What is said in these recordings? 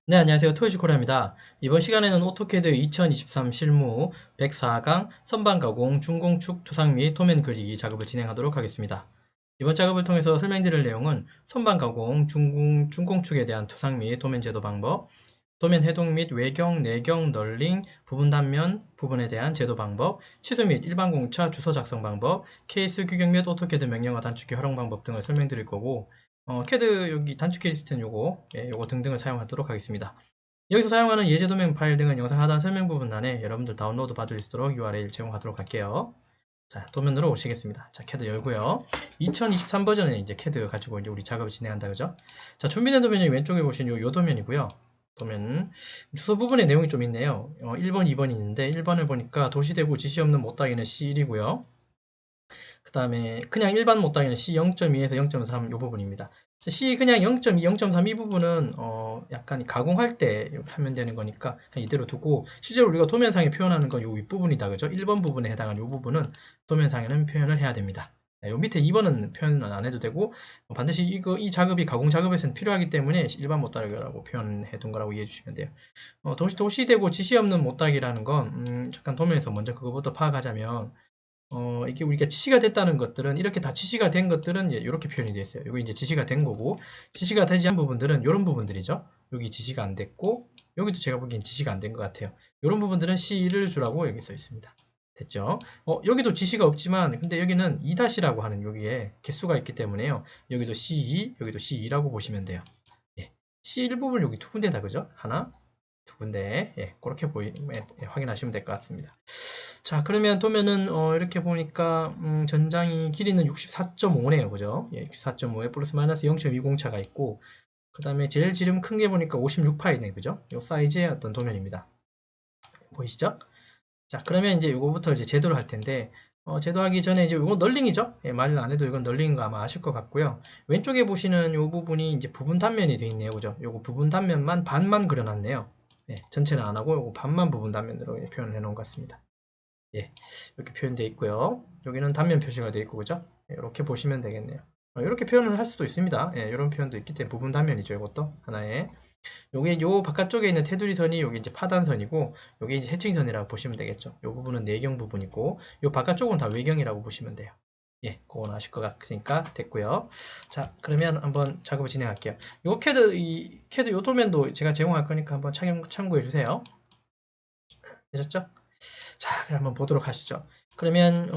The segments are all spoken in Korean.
네, 안녕하세요. 토요시코리아입니다. 이번 시간에는 오토캐드 2023 실무 104강 선반 가공, 중공축 투상 및 도면 그리기 작업을 진행하도록 하겠습니다. 이번 작업을 통해서 설명드릴 내용은 선반 가공, 중공축에 대한 투상 및 도면 제도 방법, 도면 해동 및 외경, 내경, 널링, 부분 단면, 부분에 대한 제도 방법, 취소 및 일반 공차 주소 작성 방법, 케이스 규격 및 오토캐드 명령어 단축키 활용 방법 등을 설명드릴 거고, 캐드 여기 단축키 리스트는 요거 등등을 사용하도록 하겠습니다. 여기서 사용하는 예제 도면 파일 등은 영상 하단 설명 부분란에 여러분들 다운로드 받을 수 있도록 URL 제공하도록 할게요. 자, 도면으로 오시겠습니다. 자, 캐드 열고요. 2023 버전의 이제 캐드 가지고 이제 우리 작업을 진행한다, 그죠? 자, 준비된 도면이 왼쪽에 보신 요 도면이고요. 도면 주소 부분에 내용이 좀 있네요. 1번, 2번이 있는데 1번을 보니까 도시대구 지시 없는 못다기는 C1이고요. 그 다음에 그냥 일반 못다기는 C 0.2에서 0.3 이 부분입니다. C 그냥 0.2, 0.3 이 부분은 약간 가공할 때 하면 되는 거니까 그냥 이대로 두고, 실제로 우리가 도면상에 표현하는 건 요 윗부분이다, 그죠? 1번 부분에 해당하는 요 부분은 도면상에는 표현을 해야 됩니다. 요 밑에 2번은 표현은 안 해도 되고, 반드시 이 작업이 가공 작업에서는 필요하기 때문에 일반 못다기라고 표현해 둔 거라고 이해해 주시면 돼요. 도시되고 지시 없는 못다기라는 건 잠깐 도면에서 먼저 그거부터 파악하자면, 이게 우리가 지시가 됐다는 것들은, 이렇게 다 지시가 된 것들은 이렇게 표현이 되어 있어요. 여기 이제 지시가 된 거고, 지시가 되지 않은 부분들은 이런 부분들이죠. 여기 지시가 안 됐고, 여기도 제가 보기엔 지시가 안 된 것 같아요. 이런 부분들은 C를 주라고 여기 써 있습니다. 됐죠? 여기도 지시가 없지만, 근데 여기는 2-라고 하는 여기에 개수가 있기 때문에요. 여기도 C2, 여기도 C2라고 보시면 돼요. 예. C1 부분 여기 두 군데다, 그죠? 하나, 두 군데. 예, 그렇게 확인하시면 될 것 같습니다. 자, 그러면 도면은 이렇게 보니까 전장이 길이는 64.5네요, 그죠? 예, 64.5에 플러스 마이너스 0.20차가 있고, 그 다음에 제일 지름 큰 게 보니까 56파이네, 그죠? 요 사이즈의 어떤 도면입니다. 보이시죠? 자, 그러면 이제 요거부터 이제 제도를 할 텐데, 제도하기 전에 이제 요거 널링이죠? 예, 말 안 해도 이건 널링인 거 아마 아실 것 같고요. 왼쪽에 보시는 요 부분이 이제 부분 단면이 되어 있네요, 그죠? 요거 부분 단면만 반만 그려놨네요. 예, 전체는 안 하고 요거 반만 부분 단면으로 표현을 해 놓은 것 같습니다. 예, 이렇게 표현되어 있고요. 여기는 단면 표시가 되어 있고, 그죠? 예, 이렇게 보시면 되겠네요. 이렇게 표현을 할 수도 있습니다. 예, 이런 표현도 있기 때문에 부분 단면이죠. 이것도 하나의. 요게 요 바깥쪽에 있는 테두리 선이 여기 이제 파단선이고, 요게 이제 해칭선이라고 보시면 되겠죠. 요 부분은 내경 부분이고, 요 바깥쪽은 다 외경이라고 보시면 돼요. 예, 그건 아실 것 같으니까 됐고요. 자, 그러면 한번 작업을 진행할게요. 요 캐드 요 도면도 제가 제공할 거니까 한번 참고해 주세요. 되셨죠? 자, 그럼 한번 보도록 하시죠. 그러면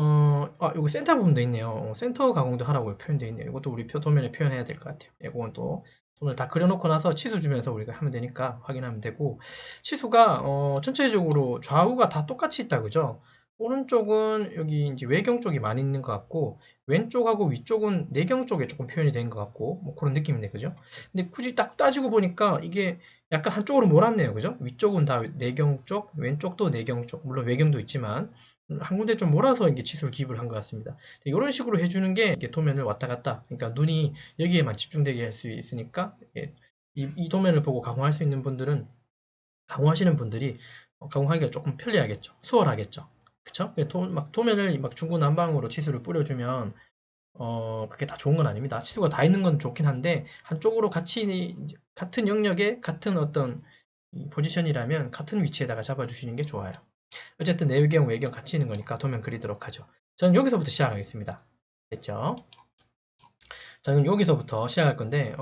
여기 센터 부분도 있네요. 센터 가공도 하라고 표현되어 있네요. 이것도 우리 도면에 표현해야 될 것 같아요. 이건 또 오늘 다 그려놓고 나서 치수 주면서 우리가 하면 되니까 확인하면 되고, 치수가 전체적으로 좌우가 다 똑같이 있다, 그죠? 오른쪽은 여기 이제 외경 쪽이 많이 있는 것 같고, 왼쪽하고 위쪽은 내경 쪽에 조금 표현이 된 것 같고, 뭐 그런 느낌인데, 그죠? 근데 굳이 딱 따지고 보니까 이게 약간 한쪽으로 몰았네요, 그죠? 위쪽은 다 내경 쪽, 왼쪽도 내경 쪽, 물론 외경도 있지만 한 군데 좀 몰아서 이게 치수를 기입을 한 것 같습니다. 이런 식으로 해주는 게 이게 도면을 왔다 갔다, 그러니까 눈이 여기에만 집중되게 할 수 있으니까, 이 도면을 보고 가공할 수 있는 분들은, 가공하시는 분들이 가공하기가 조금 편리하겠죠, 수월하겠죠, 그쵸? 막 도면을 막 중구난방으로 치수를 뿌려주면 그게 다 좋은 건 아닙니다. 치수가 다 있는 건 좋긴 한데, 한쪽으로 같이 같은 영역에 같은 어떤 포지션이라면 같은 위치에다가 잡아주시는 게 좋아요. 어쨌든 내경, 외경 같이 있는 거니까 도면 그리도록 하죠. 저는 여기서부터 시작하겠습니다. 됐죠? 자, 그럼 여기서부터 시작할 건데,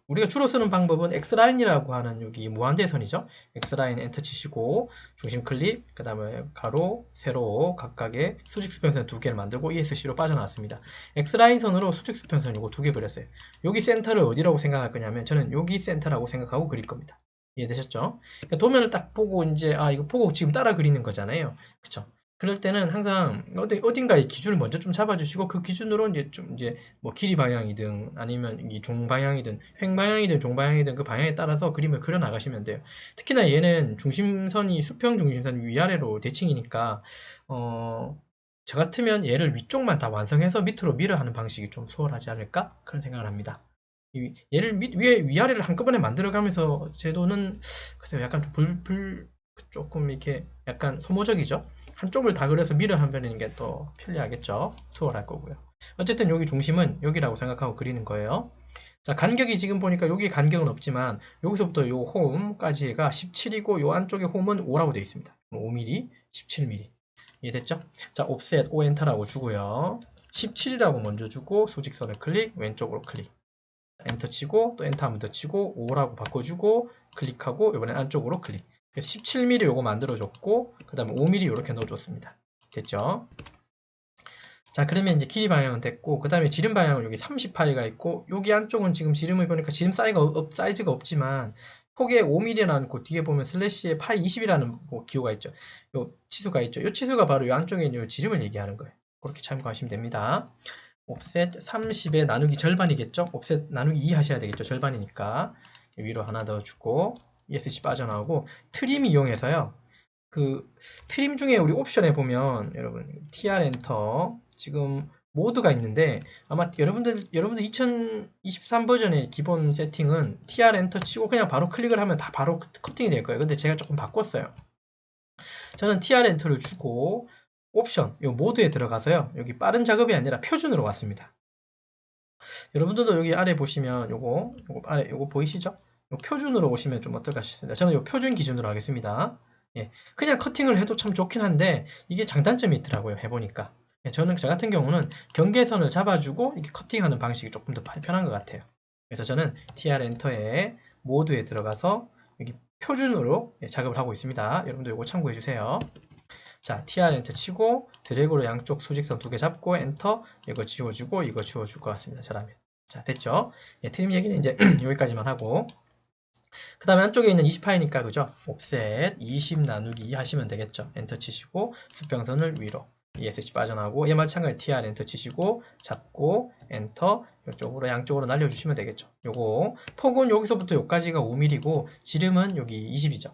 우리가 주로 쓰는 방법은 X라인이라고 하는 여기 무한대선이죠. X라인 엔터 치시고, 중심 클릭, 그 다음에 가로, 세로, 각각의 수직 수평선 두 개를 만들고 ESC로 빠져나왔습니다. X라인 선으로 수직 수평선 이거 두 개 그렸어요. 여기 센터를 어디라고 생각할 거냐면, 저는 여기 센터라고 생각하고 그릴 겁니다. 이해되셨죠? 그러니까 도면을 딱 보고 이제, 이거 보고 지금 따라 그리는 거잖아요. 그쵸? 그럴 때는 항상 어딘가의 기준을 먼저 좀 잡아주시고, 그 기준으로 이제 뭐 길이 방향이든 아니면 이 종 방향이든 횡 방향이든 종 방향이든 그 방향에 따라서 그림을 그려 나가시면 돼요. 특히나 얘는 중심선이 수평 중심선 위아래로 대칭이니까, 저 같으면 얘를 위쪽만 다 완성해서 밑으로 밀어 하는 방식이 좀 수월하지 않을까, 그런 생각을 합니다. 얘를 위아래를 한꺼번에 만들어가면서 제도는 글쎄요, 약간 좀 조금 이렇게 약간 소모적이죠. 한쪽을 다 그려서 밀어 하면 게 더 편리하겠죠. 수월할 거고요. 어쨌든 여기 중심은 여기라고 생각하고 그리는 거예요. 자, 간격이 지금 보니까 여기 간격은 없지만 여기서부터 요 홈까지가 17이고 요 안쪽에 홈은 5라고 되어 있습니다. 5mm, 17mm. 이해됐죠? 자, 옵셋 O 엔터라고 주고요. 17이라고 먼저 주고 수직선을 클릭, 왼쪽으로 클릭. 엔터 치고 또 엔터 한 번 더 치고 5라고 바꿔주고 클릭하고 이번엔 안쪽으로 클릭. 그래서 17mm 요거 만들어줬고 그 다음에 5mm 이렇게 넣어줬습니다. 됐죠? 자, 그러면 이제 길이 방향은 됐고 그 다음에 지름 방향은 여기 30파이가 있고 여기 안쪽은 지금 지름을 보니까 지름 사이즈가 없지만 폭에 5mm라는 그 뒤에 보면 슬래시에 파이 20이라는 기호가 있죠. 요 치수가 있죠. 요 치수가 바로 요 안쪽에 있는 요 지름을 얘기하는 거예요. 그렇게 참고하시면 됩니다. 옵셋 30에 나누기 절반이겠죠? 옵셋 나누기 2 하셔야 되겠죠? 절반이니까 위로 하나 더 주고 ESC 빠져나오고 트림 이용해서요. 그 트림 중에 우리 옵션에 보면 여러분 TR 엔터 지금 모드가 있는데 아마 여러분들 2023 버전의 기본 세팅은 TR 엔터 치고 그냥 바로 클릭을 하면 다 바로 커팅이 될 거예요. 근데 제가 조금 바꿨어요. 저는 TR 엔터를 주고 옵션 요 모드에 들어가서요. 여기 빠른 작업이 아니라 표준으로 왔습니다. 여러분들도 여기 아래 보시면 요거 아래 요거 보이시죠? 요 표준으로 오시면 좀 어떨까 싶습니다. 저는 요 표준 기준으로 하겠습니다. 예, 그냥 커팅을 해도 참 좋긴 한데 이게 장단점이 있더라고요. 해보니까. 예, 저는 저 같은 경우는 경계선을 잡아주고 이렇게 커팅하는 방식이 조금 더 편한 것 같아요. 그래서 저는 TR 엔터에 모드에 들어가서 여기 표준으로 작업을 하고 있습니다. 여러분들 이거 참고해 주세요. 자, TR 엔터 치고 드래그로 양쪽 수직선 두 개 잡고 엔터 이거 지워주고 이거 지워줄 것 같습니다. 저라면. 자, 됐죠? 예, 트림 얘기는 이제 여기까지만 하고 그 다음에 한쪽에 있는 20파이니까 그죠? 옵셋 20 나누기 2 하시면 되겠죠? 엔터 치시고 수평선을 위로 ESC 빠져나오고 얘 마찬가지 TR 엔터 치시고 잡고 엔터 이쪽으로 양쪽으로 날려주시면 되겠죠? 요거 폭은 여기서부터 여기까지가 5mm고 지름은 여기 20이죠?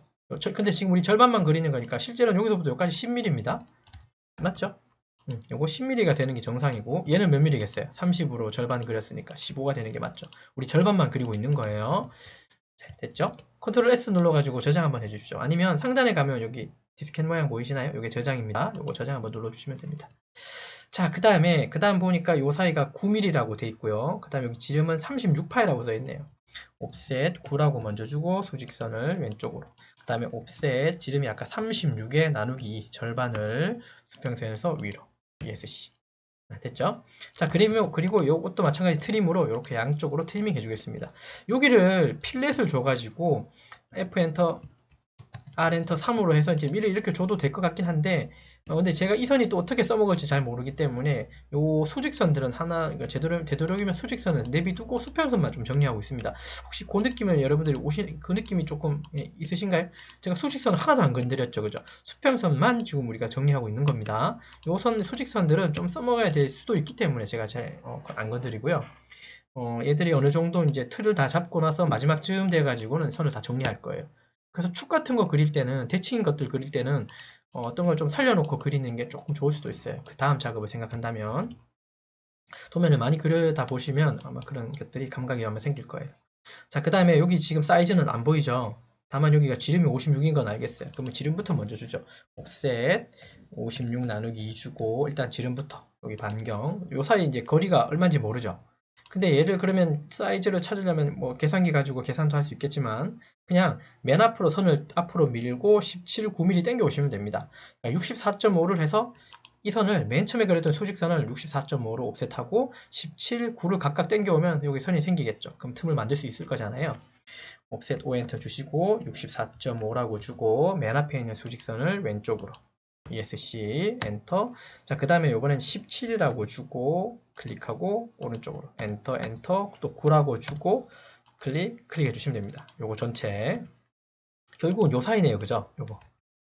근데 지금 우리 절반만 그리는 거니까 실제로는 여기서부터 여기까지 10mm입니다. 맞죠? 요거 10mm가 되는 게 정상이고 얘는 몇 mm겠어요? 30으로 절반 그렸으니까 15가 되는 게 맞죠? 우리 절반만 그리고 있는 거예요. 자, 됐죠? 컨트롤 S 눌러가지고 저장 한번 해주십시오. 아니면 상단에 가면 여기 디스켓 모양 보이시나요? 이게 저장입니다. 요거 저장 한번 눌러주시면 됩니다. 자, 그 다음 보니까 요 사이가 9mm라고 돼 있고요. 그 다음 여기 지름은 36파이라고 써 있네요. 옵셋 9라고 먼저 주고 수직선을 왼쪽으로. 그 다음에 옵셋 지름이 아까 36에 나누기 2 절반을 수평선에서 위로 ESC. 됐죠? 자, 그리고 이것도 마찬가지 트림으로 이렇게 양쪽으로 트리밍 해주겠습니다. 여기를 필렛을 줘가지고 F 엔터, R 엔터 3으로 해서 이제 미리 이렇게 줘도 될 것 같긴 한데, 근데 제가 이 선이 또 어떻게 써먹을지 잘 모르기 때문에 요 수직선들은 하나, 그러니까 되도록이면 수직선은 내비두고 수평선만 좀 정리하고 있습니다. 혹시 그 느낌을 여러분들이 그 느낌이 조금 있으신가요? 제가 수직선을 하나도 안 건드렸죠, 그죠? 수평선만 지금 우리가 정리하고 있는 겁니다. 요 수직선들은 좀 써먹어야 될 수도 있기 때문에 제가 잘 안 건드리고요. 얘들이 어느 정도 이제 틀을 다 잡고 나서 마지막쯤 돼가지고는 선을 다 정리할 거예요. 그래서 축 같은 거 그릴 때는, 대칭인 것들 그릴 때는 어떤 걸 좀 살려놓고 그리는 게 조금 좋을 수도 있어요. 그 다음 작업을 생각한다면. 도면을 많이 그려다 보시면 아마 그런 것들이 감각이 아마 생길 거예요. 자, 그 다음에 여기 지금 사이즈는 안 보이죠? 다만 여기가 지름이 56인 건 알겠어요. 그러면 지름부터 먼저 주죠. 옵셋 56 나누기 2 주고 일단 지름부터 여기 반경 요 사이 이제 거리가 얼마인지 모르죠. 근데 얘를 그러면 사이즈를 찾으려면 뭐 계산기 가지고 계산도 할 수 있겠지만 그냥 맨 앞으로 선을 앞으로 밀고 17, 9mm 당겨 오시면 됩니다. 64.5를 해서 이 선을 맨 처음에 그렸던 수직선을 64.5로 옵셋하고 17, 9를 각각 당겨오면 여기 선이 생기겠죠. 그럼 틈을 만들 수 있을 거잖아요. 옵셋 O 엔터 주시고 64.5라고 주고 맨 앞에 있는 수직선을 왼쪽으로 ESC 엔터. 자, 그 다음에 요번엔 17이라고 주고 클릭하고 오른쪽으로 엔터 또 9라고 주고 클릭해 주시면 됩니다. 요거 전체 결국은 요 사이네요, 그죠? 요거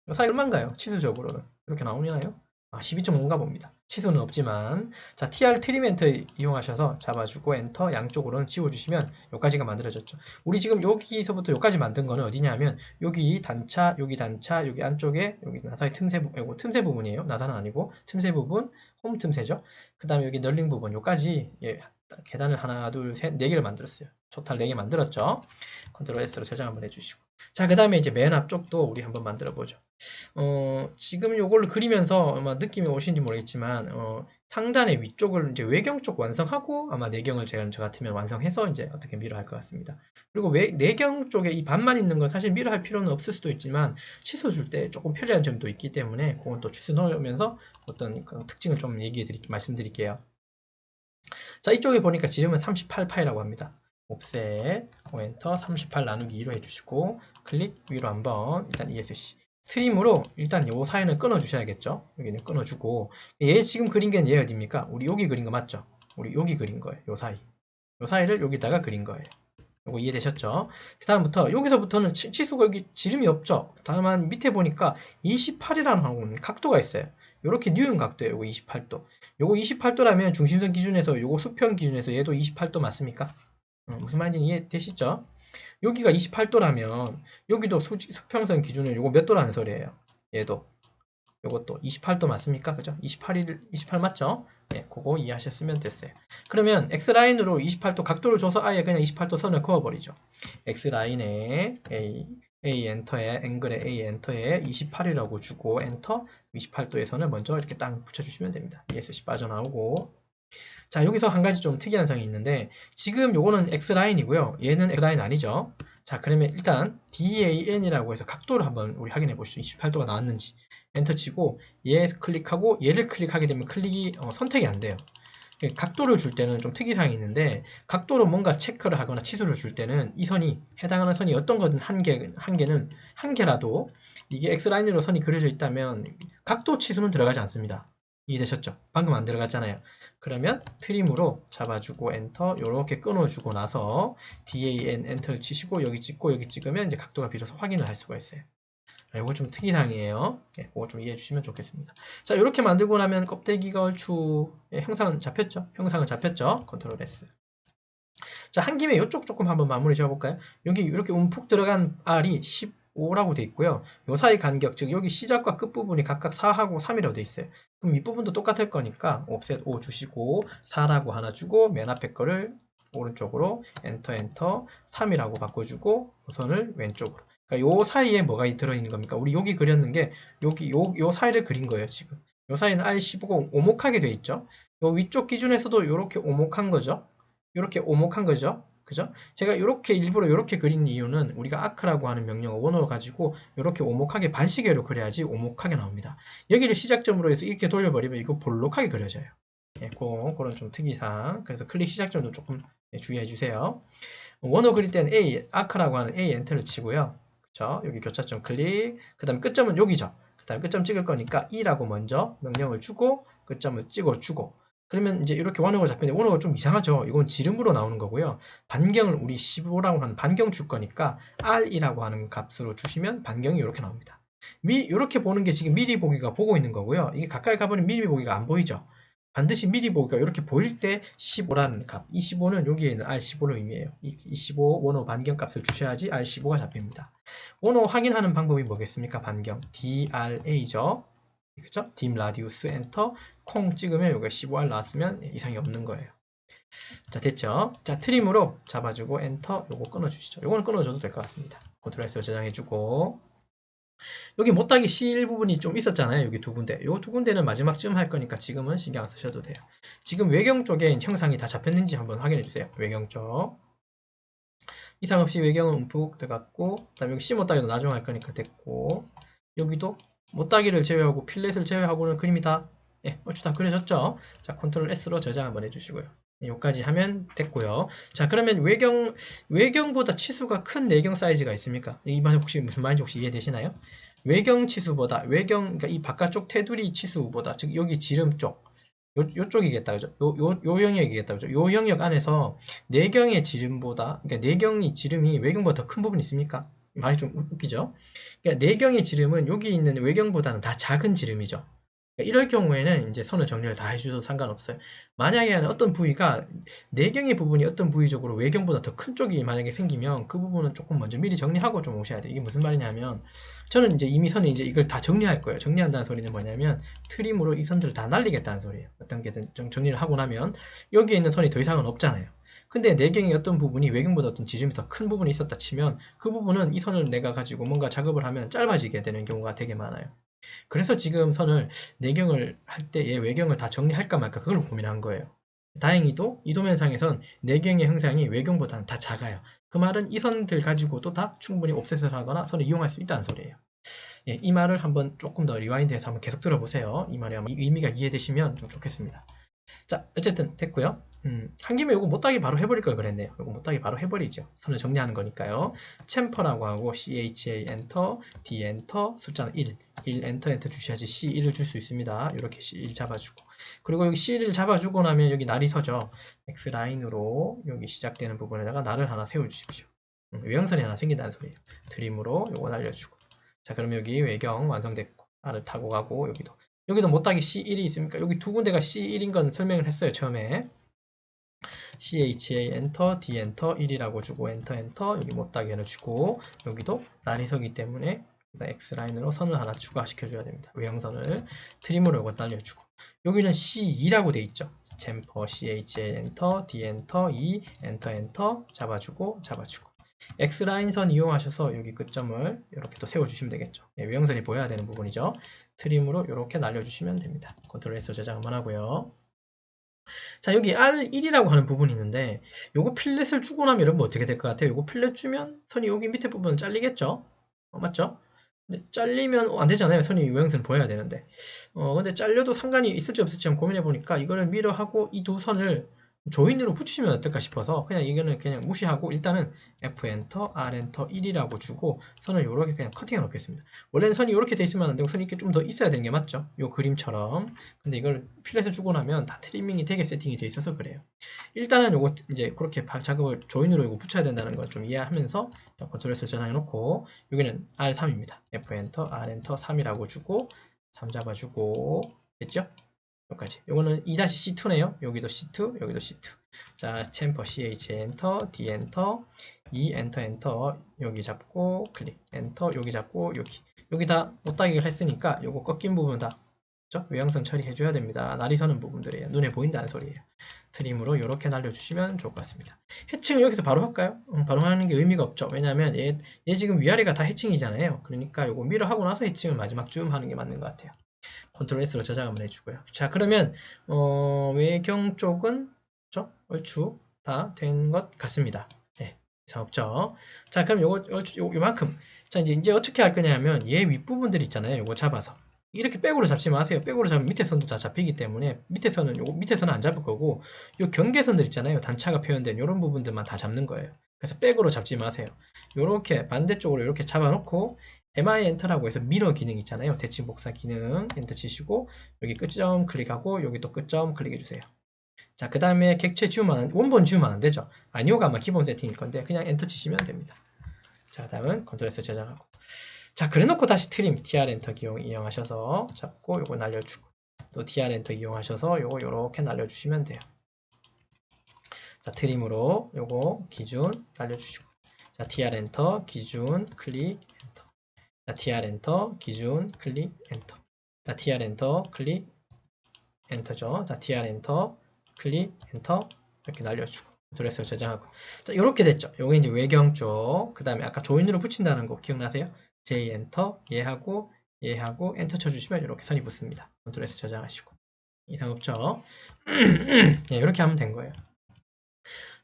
요 사이 얼마인가요? 치수적으로는 이렇게 나오나요? 12.5인가 봅니다. 치수는 없지만 자, TR 트리멘터 이용하셔서 잡아주고 엔터 양쪽으로는 지워주시면 여기까지가 만들어졌죠. 우리 지금 여기서부터 여기까지 만든 거는 어디냐면 여기 단차, 여기 안쪽에 여기 나사의 틈새 부분이에요. 나사는 아니고 틈새 부분, 홈 틈새죠. 그 다음에 여기 널링 부분 여기까지 계단을 하나, 둘, 셋, 네 개를 만들었어요. 토탈 4개 만들었죠. 컨트롤 S로 저장 한번 해주시고 자, 그 다음에 이제 맨 앞쪽도 우리 한번 만들어 보죠. 지금 요걸 그리면서 아마 느낌이 오시는지 모르겠지만 상단의 위쪽을 이제 외경 쪽 완성하고 아마 내경을 저 같으면 완성해서 이제 어떻게 미러 할 것 같습니다. 그리고 내경 쪽에 이 반만 있는 건 사실 미러 할 필요는 없을 수도 있지만 치수 줄 때 조금 편리한 점도 있기 때문에 그건 또 치수 넣으면서 어떤 그 특징을 좀 말씀드릴게요. 자, 이쪽에 보니까 지름은 38파이라고 합니다. 옵셋, 엔터 38 나누기 2로 해주시고 클릭 위로 한번 일단 ESC 트림으로 일단 요 사이는 끊어 주셔야겠죠. 여기는 끊어 주고 얘 지금 그린 게 얘 어디입니까? 우리 여기 그린 거 맞죠? 우리 여기 그린 거예요. 요 사이를 여기다가 그린 거예요. 요거 이해되셨죠? 그 다음부터 여기서부터는 치수가 여기 지름이 없죠. 다만 밑에 보니까 28이라는 각도가 있어요. 요렇게 뉴은 각도예요. 요거 28도. 요거 28도라면 중심선 기준에서 요거 수평 기준에서 얘도 28도 맞습니까? 무슨 말인지 이해되시죠? 여기가 28도라면 여기도 수평선 기준은 요거 몇 도라는 소리예요. 얘도 요것도 28도 맞습니까? 그죠? 28 맞죠? 네, 그거 이해하셨으면 됐어요. 그러면 X라인으로 28도 각도를 줘서 아예 그냥 28도 선을 그어버리죠. X라인에 A 엔터에 앵글에 A 엔터에 28이라고 주고 엔터 28도의 선을 먼저 이렇게 딱 붙여주시면 됩니다. ESC 빠져나오고 자, 여기서 한 가지 좀 특이한 사항이 있는데 지금 요거는 X라인이고요. 얘는 X라인 아니죠. 자, 그러면 일단 DAN이라고 해서 각도를 한번 우리 확인해 보시죠. 28도가 나왔는지 엔터 치고 얘 클릭하고 얘를 클릭하게 되면 클릭이 선택이 안 돼요. 각도를 줄 때는 좀 특이사항이 있는데 각도로 뭔가 체크를 하거나 치수를 줄 때는 이 선이 해당하는 선이 어떤 거든 한 개라도 이게 X라인으로 선이 그려져 있다면 각도 치수는 들어가지 않습니다. 이해되셨죠? 방금 안 들어갔잖아요. 그러면 트림으로 잡아주고 엔터 이렇게 끊어주고 나서 DAN 엔터를 치시고 여기 찍고 여기 찍으면 이제 각도가 비로소 확인을 할 수가 있어요. 이거 좀 특이사항이에요. 예, 그거 좀 이해해 주시면 좋겠습니다. 자, 이렇게 만들고 나면 껍데기가 얼추 형상은 잡혔죠? 형상은 잡혔죠? 컨트롤 S. 자, 한 김에 이쪽 조금 한번 마무리 지어볼까요? 여기 이렇게 움푹 들어간 R이 15라고 돼 있고요. 요 사이 간격, 즉 여기 시작과 끝부분이 각각 4하고 3이라고 돼 있어요. 그럼 윗부분도 똑같을 거니까 옵셋 5 주시고 4라고 하나 주고 맨 앞에 거를 오른쪽으로 엔터 3이라고 바꿔주고 우선을 왼쪽으로. 그러니까 요 사이에 뭐가 들어있는 겁니까? 우리 여기 그렸는 게 여기 요 사이를 그린 거예요, 지금. 요 사이는 R15가 오목하게 돼 있죠. 요 위쪽 기준에서도 요렇게 오목한 거죠. 요렇게 오목한 거죠. 그죠? 제가 이렇게 일부러 이렇게 그린 이유는 우리가 아크라고 하는 명령어 원어를 가지고 이렇게 오목하게 반시계로 그려야지 오목하게 나옵니다. 여기를 시작점으로 해서 이렇게 돌려버리면 이거 볼록하게 그려져요. 예, 그런 좀 특이사항. 그래서 클릭 시작점도 조금 주의해 주세요. 원어 그릴 때는 A, 아크라고 하는 A 엔터를 치고요. 그쵸? 여기 교차점 클릭. 그 다음에 끝점은 여기죠. 그 다음에 끝점 찍을 거니까 E라고 먼저 명령을 주고 끝점을 찍어주고 그러면 이제 이렇게 원어가 잡히는데 원어가 좀 이상하죠. 이건 지름으로 나오는 거고요. 반경을 우리 15라고 하는 반경 줄 거니까 R이라고 하는 값으로 주시면 반경이 이렇게 나옵니다. 이렇게 보는 게 지금 미리 보기가 보고 있는 거고요. 이게 가까이 가보면 미리 보기가 안 보이죠. 반드시 미리 보기가 이렇게 보일 때 15라는 값, 이 15는 여기에 있는 R15를 의미해요. 이 15 원어 반경 값을 주셔야지 R15가 잡힙니다. 원어 확인하는 방법이 뭐겠습니까? 반경 DRA죠. 그죠? dim 라디우스 엔터 콩 찍으면 요거 15R 나왔으면 이상이 없는 거예요. 자, 됐죠? 자, 트림으로 잡아주고 엔터 요거 끊어주시죠. 요거는 끊어줘도 될 것 같습니다. 컨트롤 S로 저장해주고 여기 못따기 C1 부분이 좀 있었잖아요. 여기 두 군데. 요 두 군데는 마지막쯤 할 거니까 지금은 신경 안 쓰셔도 돼요. 지금 외경 쪽에 형상이 다 잡혔는지 한번 확인해 주세요. 외경 쪽. 이상 없이 외경은 움푹 들어갔고 그다음에 여기 C 못따기도 나중에 할 거니까 됐고 여기도 못따기를 제외하고 필렛을 제외하고는 그림이 다 얼추 다 그려졌죠. 자, 컨트롤 S로 저장 한번 해주시고요. 여기까지 하면 됐고요. 자, 그러면 외경보다 치수가 큰 내경 사이즈가 있습니까? 이 말 혹시 무슨 말인지 혹시 이해되시나요? 외경 치수보다 그러니까 이 바깥쪽 테두리 치수보다 즉 여기 지름 쪽 요쪽이겠다 그죠? 요 영역이겠다 그죠? 요 영역 안에서 내경의 지름보다 그러니까 내경이 지름이 외경보다 더 큰 부분이 있습니까? 말이 좀 웃기죠? 그러니까 내경의 지름은 여기 있는 외경보다는 다 작은 지름이죠. 이럴 경우에는 이제 선을 정리를 다 해주셔도 상관없어요. 만약에 어떤 부위가 내경의 부분이 어떤 부위적으로 외경보다 더 큰 쪽이 만약에 생기면 그 부분은 조금 먼저 미리 정리하고 좀 오셔야 돼요. 이게 무슨 말이냐면 저는 이제 이미 선에 이제 이걸 다 정리할 거예요. 정리한다는 소리는 뭐냐면 트림으로 이 선들을 다 날리겠다는 소리예요. 어떤 게든 정리를 하고 나면 여기에 있는 선이 더 이상은 없잖아요. 근데 내경의 어떤 부분이 외경보다 어떤 지름이 더 큰 부분이 있었다 치면 그 부분은 이 선을 내가 가지고 뭔가 작업을 하면 짧아지게 되는 경우가 되게 많아요. 그래서 지금 선을 내경을 할 때 얘 외경을 다 정리할까 말까 그걸 고민한 거예요. 다행히도 이 도면상에선 내경의 형상이 외경보다는 다 작아요. 그 말은 이 선들 가지고도 다 충분히 옵셋을 하거나 선을 이용할 수 있다는 소리예요. 예, 이 말을 한번 조금 더 리와인드해서 한번 계속 들어보세요. 이 말이 아마 의미가 이해되시면 좀 좋겠습니다. 자, 어쨌든 됐고요. 한 김에 요거 못따기 바로 해버릴 걸 그랬네요. 요거 못따기 바로 해버리죠. 선을 정리하는 거니까요. 챔퍼라고 하고 CHA 엔터, D 엔터, 숫자는 1, 엔터 주셔야지 C1을 줄 수 있습니다. 이렇게 C1 잡아주고, 그리고 여기 C1을 잡아주고 나면 여기 날이 서죠. X라인으로 여기 시작되는 부분에다가 날을 하나 세워주십시오. 외형선이 하나 생긴다는 소리예요. 트림으로 요거 날려주고, 자, 그럼 여기 외경 완성됐고, 날을 타고 가고, 여기도 못하게 C1이 있으니까 여기 두 군데가 C1인 건 설명을 했어요. 처음에 CHA 엔터, D 엔터 1이라고 주고 엔터 여기 못하게 하나 주고, 여기도 날이 서기 때문에 X라인으로 선을 하나 추가시켜 줘야 됩니다. 외형선을 트림으로 이거 날려주고, 여기는 C2라고 돼 있죠. 챔퍼 CHA 엔터, D 엔터 2 엔터 잡아주고 X라인 선 이용하셔서 여기 끝점을 이렇게 또 세워주시면 되겠죠. 예, 외형선이 보여야 되는 부분이죠. 트림으로 이렇게 날려주시면 됩니다. 컨트롤 S 저장 한번 하고요. 자, 여기 R1이라고 하는 부분이 있는데, 요거 필렛을 주고 나면 여러분 어떻게 될 것 같아요? 요거 필렛 주면 선이 여기 밑에 부분 잘리겠죠? 맞죠? 근데 잘리면 안 되잖아요. 선이 외형선 보여야 되는데. 근데 잘려도 상관이 있을지 없을지 한번 고민해 보니까 이거를 미러하고 이 두 선을 조인으로 붙이면 어떨까 싶어서 그냥 이거는 그냥 무시하고 일단은 F 엔터, R 엔터 1이라고 주고 선을 이렇게 그냥 커팅해 놓겠습니다. 원래는 선이 이렇게 돼 있으면 안 되고 선이 이렇게 좀 더 있어야 되는 게 맞죠? 요 그림처럼. 근데 이걸 필렛을 주고 나면 다 트리밍이 되게 세팅이 돼 있어서 그래요. 일단은 요거 이제 그렇게 작업을 조인으로 이거 붙여야 된다는 걸 좀 이해하면서 컨트롤 S 저장해 놓고, 여기는 R3입니다. F 엔터, R 엔터 3이라고 주고 3 잡아주고, 됐죠? 여기까지. 요거는 2-C2네요. 여기도 C2, 여기도 C2. 자, 챔퍼 CH 엔터, D 엔터, E 엔터, 여기 잡고 클릭, 엔터, 여기 잡고 여기 다 못따기를 했으니까 요거 꺾인 부분 다 외형선 처리해줘야 됩니다. 날이 서는 부분들이에요. 눈에 보인다는 소리예요. 트림으로 이렇게 날려주시면 좋을 것 같습니다. 해칭을 여기서 바로 할까요? 바로 하는 게 의미가 없죠. 왜냐하면 얘 지금 위아래가 다 해칭이잖아요. 그러니까 요거 미러 하고 나서 해칭을 마지막 쯤 하는 게 맞는 것 같아요. 컨트롤 S로 저장 한번 해주고요. 자, 그러면 외경 쪽은 얼추 다 된 것 같습니다. 네, 이상 없죠. 자, 그럼 요만큼. 자, 이제 어떻게 할 거냐면 얘 윗부분들 있잖아요. 요거 잡아서 이렇게 백으로 잡지 마세요. 백으로 잡으면 밑에 선도 다 잡히기 때문에 밑에 선은 안 잡을 거고, 요 경계선들 있잖아요. 단차가 표현된 이런 부분들만 다 잡는 거예요. 그래서 백으로 잡지 마세요. 요렇게 반대쪽으로 이렇게 잡아놓고 MI 엔터라고 해서 미러 기능 있잖아요. 대칭 복사 기능 엔터 치시고 여기 끝점 클릭하고 여기 또 끝점 클릭해 주세요. 자, 그 다음에 객체 지우면 원본 지우면 안 되죠. 아니오가 아마 기본 세팅일 건데 그냥 엔터 치시면 됩니다. 자, 다음은 컨트롤 S 저장하고, 자, 그래놓고 다시 트림 TR 엔터 이용하셔서 잡고 요거 날려주고, 또 TR 엔터 이용하셔서 요거 요렇게 날려주시면 돼요. 자, 트림으로 요거 기준 날려주시고, 자, TR 엔터 기준 클릭 엔터, 자, TR 엔터 기준 클릭 엔터, 자, TR 엔터 클릭 엔터죠. 자, TR 엔터 클릭 엔터 이렇게 날려주고 드레스를 저장하고, 자, 이렇게 됐죠. 요게 이제 외경 쪽. 그 다음에 아까 조인으로 붙인다는 거 기억나세요? J 엔터 얘하고 엔터 쳐주시면 이렇게 선이 붙습니다. 드레스 저장하시고 이상 없죠? 네, 이렇게 하면 된 거예요.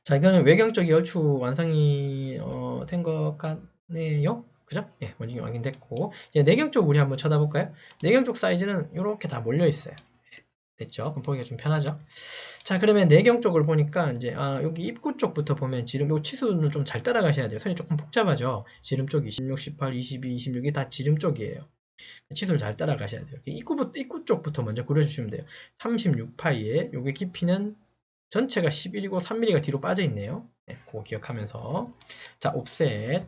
자, 이거는 외경 쪽이 얼추 완성이 된 것 같네요. 그죠? 예, 원형이 완성됐고, 이제 내경 쪽 우리 한번 쳐다볼까요? 내경 쪽 사이즈는 이렇게 다 몰려 있어요. 됐죠? 그럼 보기가 좀 편하죠? 자, 그러면 내경 쪽을 보니까 이제 여기 입구 쪽부터 보면 지름, 요 치수는 좀 잘 따라가셔야 돼요. 선이 조금 복잡하죠? 지름 쪽이 16, 18, 22, 26이 다 지름 쪽이에요. 치수를 잘 따라가셔야 돼요. 입구 쪽부터 먼저 그려주시면 돼요. 36파이에 요게 깊이는 전체가 11이고 3mm가 뒤로 빠져 있네요. 네, 그거 기억하면서, 자, 옵셋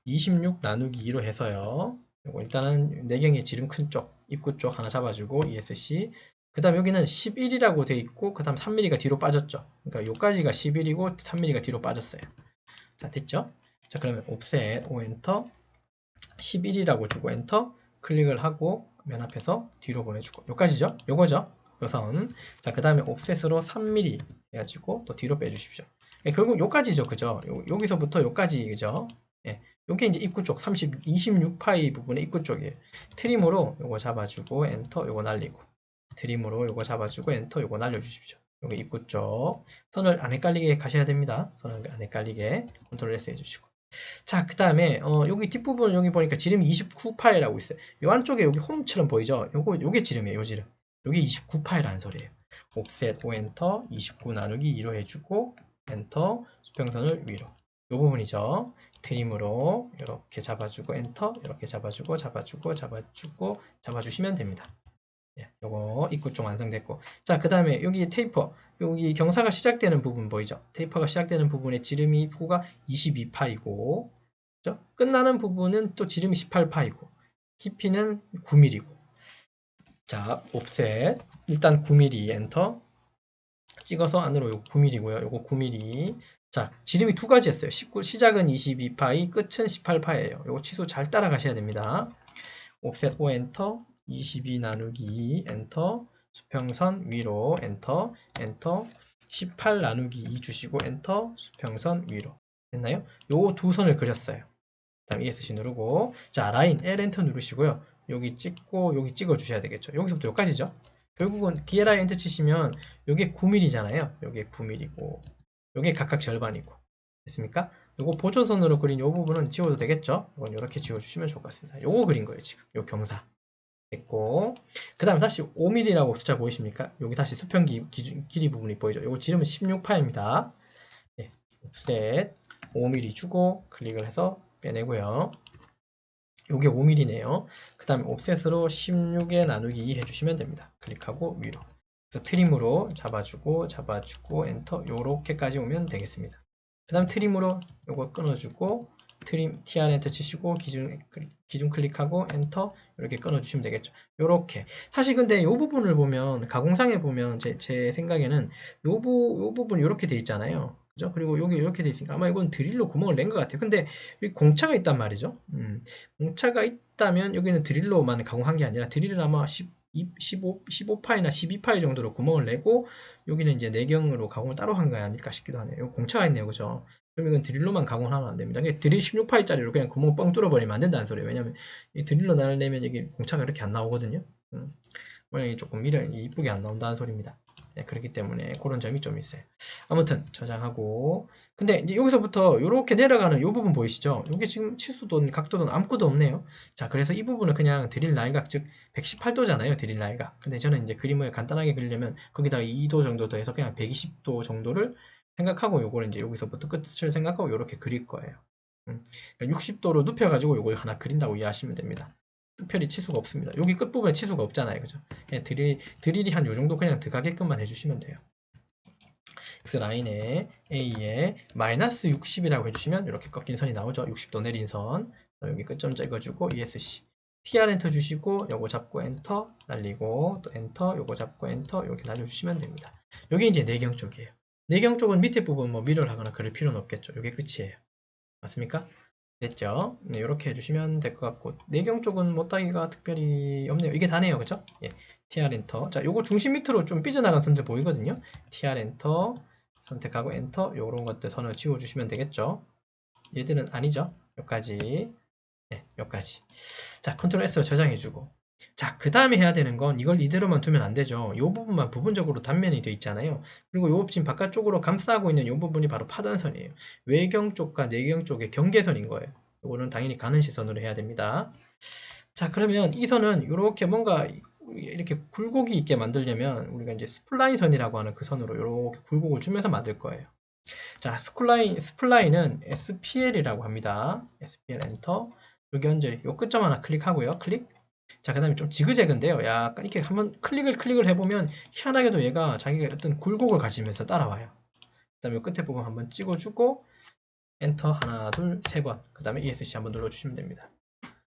26 나누기 2로 해서요. 요거 일단은 내경의 지름 큰 쪽, 입구 쪽 하나 잡아주고 ESC. 그 다음 여기는 11이라고 돼 있고, 그 다음 3mm가 뒤로 빠졌죠. 그러니까 요까지가 11이고 3mm가 뒤로 빠졌어요. 자, 됐죠? 자, 그러면 옵셋 O 엔터 11이라고 주고 엔터 클릭을 하고 맨 앞에서 뒤로 보내주고, 요까지죠? 요거죠? 요선. 자, 그 다음에 옵셋으로 3mm 해가지고 또 뒤로 빼주십시오. 결국 요까지죠. 그죠? 여기서부터 요까지, 그죠? 예, 요게 이제 입구 쪽 26파이 부분의 입구 쪽이에요. 트림으로 요거 잡아주고 엔터 요거 날리고 트림으로 요거 잡아주고 엔터 요거 날려주십시오. 요게 입구 쪽 선을 안 헷갈리게 가셔야 됩니다. 선을 안 헷갈리게 컨트롤 S 해주시고 자, 그 다음에 여기 뒷부분 여기 보니까 지름이 29파이라고 있어요. 요 안쪽에 여기 홈처럼 보이죠? 요게 지름이에요. 요 지름. 요게 29파이라는 소리예요. 옵셋 O 엔터 29 나누기 2로 해주고 엔터 수평선을 위로. 요 부분이죠. 트림으로 이렇게 잡아주고 엔터 이렇게 잡아주고 잡아주시면 됩니다. 예, 요거 입구 쪽 완성됐고 자 그 다음에 여기 테이퍼 여기 경사가 시작되는 부분 보이죠? 테이퍼가 시작되는 부분의 지름이 입구가 22파이고 그죠? 끝나는 부분은 또 지름이 18파이고 깊이는 9mm고 자 옵셋 일단 9mm 엔터 찍어서 안으로 요거 9mm고요 요거 9mm 자 지름이 두 가지였어요 시작은 22파이 끝은 18파이에요 요거 치수 잘 따라가셔야 됩니다 옵셋 O 엔터 22 나누기 2 엔터 수평선 위로 엔터 18 나누기 2 주시고 엔터 수평선 위로 됐나요? 요 두 선을 그렸어요. 다음 ESC 누르고 자 라인 L 엔터 누르시고요. 여기 찍고 여기 찍어 주셔야 되겠죠. 여기서부터 여기까지죠. 결국은 DLI 엔터 치시면 요게 9mm잖아요. 요게 9mm고 요게 각각 절반이고 됐습니까? 요거 보조선으로 그린 요 부분은 지워도 되겠죠? 이건 이렇게 지워주시면 좋을 것 같습니다. 요거 그린 거예요 지금 요 경사 됐고 그 다음 다시 5mm라고 숫자 보이십니까? 여기 다시 수평 길이 부분이 보이죠? 요거 지름은 16파입니다. 네, 옵셋 5mm 주고 클릭을 해서 빼내고요. 요게 5mm네요. 그 다음에 옵셋으로 16에 나누기 2 해주시면 됩니다. 클릭하고 위로. 그래서 트림으로 잡아주고 엔터 요렇게까지 오면 되겠습니다. 그 다음 트림으로 요거 끊어주고 트림 TR 엔터 치시고 기준 클릭하고 엔터 이렇게 끊어주시면 되겠죠. 요렇게 사실 근데 요 부분을 보면 가공상에 보면 제 생각에는 요 부분 이렇게 돼 있잖아요. 그죠? 그리고 여기 이렇게 돼 있으니까 아마 이건 드릴로 구멍을 낸 것 같아요. 근데 여기 공차가 있단 말이죠. 공차가 있다면 여기는 드릴로만 가공한 게 아니라 드릴을 아마 15파이나 12파이 정도로 구멍을 내고 여기는 이제 내경으로 가공을 따로 한 거 아닐까 싶기도 하네요. 여기 공차가 있네요. 그죠? 그럼 이건 드릴로만 가공을 하면 안 됩니다. 드릴 16파이짜리로 그냥 구멍 뻥 뚫어버리면 안 된다는 소리예요. 왜냐면 이 드릴로 날내면 여기 공차가 이렇게 안 나오거든요. 모양이 조금 이쁘게 안 나온다는 소리입니다. 네, 그렇기 때문에 그런 점이 좀 있어요. 아무튼 저장하고 근데 이제 여기서부터 이렇게 내려가는 이 부분 보이시죠? 이게 지금 치수든 각도든 아무것도 없네요. 자, 그래서 이 부분은 그냥 드릴 나이각 즉 118도잖아요. 드릴 나이각. 근데 저는 이제 그림을 간단하게 그리려면 거기다가 2도 정도 더해서 그냥 120도 정도를 생각하고 요거를 이제 여기서부터 끝을 생각하고 이렇게 그릴 거예요. 그러니까 60도로 눕혀가지고 요걸 하나 그린다고 이해하시면 됩니다. 특별히 치수가 없습니다. 여기 끝부분에 치수가 없잖아요. 그죠? 그냥 드릴이 한 요정도 그냥 들어가게끔만 해주시면 돼요. X라인에 A에 마이너스 60이라고 해주시면 이렇게 꺾인 선이 나오죠. 60도 내린 선. 여기 끝점 찍어주고 ESC. TR 엔터 주시고 요거 잡고 엔터 날리고 또 엔터 요거 잡고 엔터 이렇게 날려주시면 됩니다. 여기 이제 내경 쪽이에요. 내경 쪽은 밑에 부분 뭐 미러를 하거나 그럴 필요는 없겠죠. 이게 끝이에요. 맞습니까? 됐죠? 네, 이렇게 해주시면 될 것 같고 내경 쪽은 못하기가 특별히 없네요. 이게 다네요. 그죠? 예, TR 엔터. 자, 요거 중심 밑으로 좀 삐져나간 선들 보이거든요. TR 엔터 선택하고 엔터 요런 것들 선을 지워주시면 되겠죠? 얘들은 아니죠? 여기까지. 네, 여기까지. 자, 컨트롤 S로 저장해주고 자, 그 다음에 해야 되는 건 이걸 이대로만 두면 안 되죠. 이 부분만 부분적으로 단면이 되어 있잖아요. 그리고 요 지금 바깥쪽으로 감싸고 있는 이 부분이 바로 파단선이에요. 외경 쪽과 내경 쪽의 경계선인 거예요. 이거는 당연히 가는 시선으로 해야 됩니다. 자, 그러면 이 선은 이렇게 뭔가 이렇게 굴곡이 있게 만들려면 우리가 이제 스플라인 선이라고 하는 그 선으로 이렇게 굴곡을 주면서 만들 거예요. 자, 스플라인은 SPL이라고 합니다. SPL 엔터. 여기 언제 요 끝점 하나 클릭하고요. 클릭. 자, 그 다음에 좀 지그재그인데요. 약간 이렇게 한번 클릭을 해보면 희한하게도 얘가 자기가 어떤 굴곡을 가지면서 따라와요. 그 다음에 끝에 부분 한번 찍어주고 엔터 하나, 둘, 세 번. 그 다음에 ESC 한번 눌러주시면 됩니다.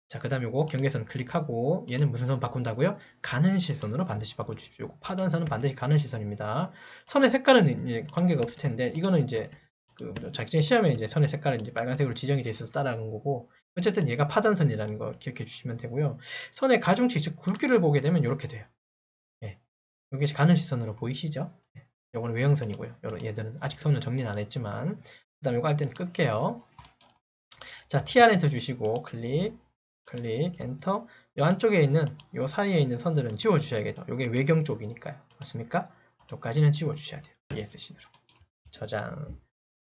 자, 그 다음에 요거 경계선 클릭하고 얘는 무슨 선 바꾼다고요? 가는 시선으로 반드시 바꿔주십시오. 파단선은 반드시 가는 시선입니다. 선의 색깔은 이제 관계가 없을 텐데 이거는 이제 그 자격증 시험에 이제 선의 색깔은 이제 빨간색으로 지정이 돼 있어서 따라가는 거고 어쨌든 얘가 파단선이라는 거 기억해 주시면 되고요. 선의 가중치 즉 굵기를 보게 되면 이렇게 돼요. 예. 이게 가는 시선으로 보이시죠? 예. 요거는 외형선이고요. 얘들은 아직 선을 정리는 안 했지만 그 다음에 이거 할 때는 끌게요. 자, TR 엔터 주시고 클릭, 엔터. 이 안쪽에 있는 요 사이에 있는 선들은 지워주셔야겠죠. 요게 외경 쪽이니까요. 맞습니까? 요까지는 지워주셔야 돼요. ESC로. 저장.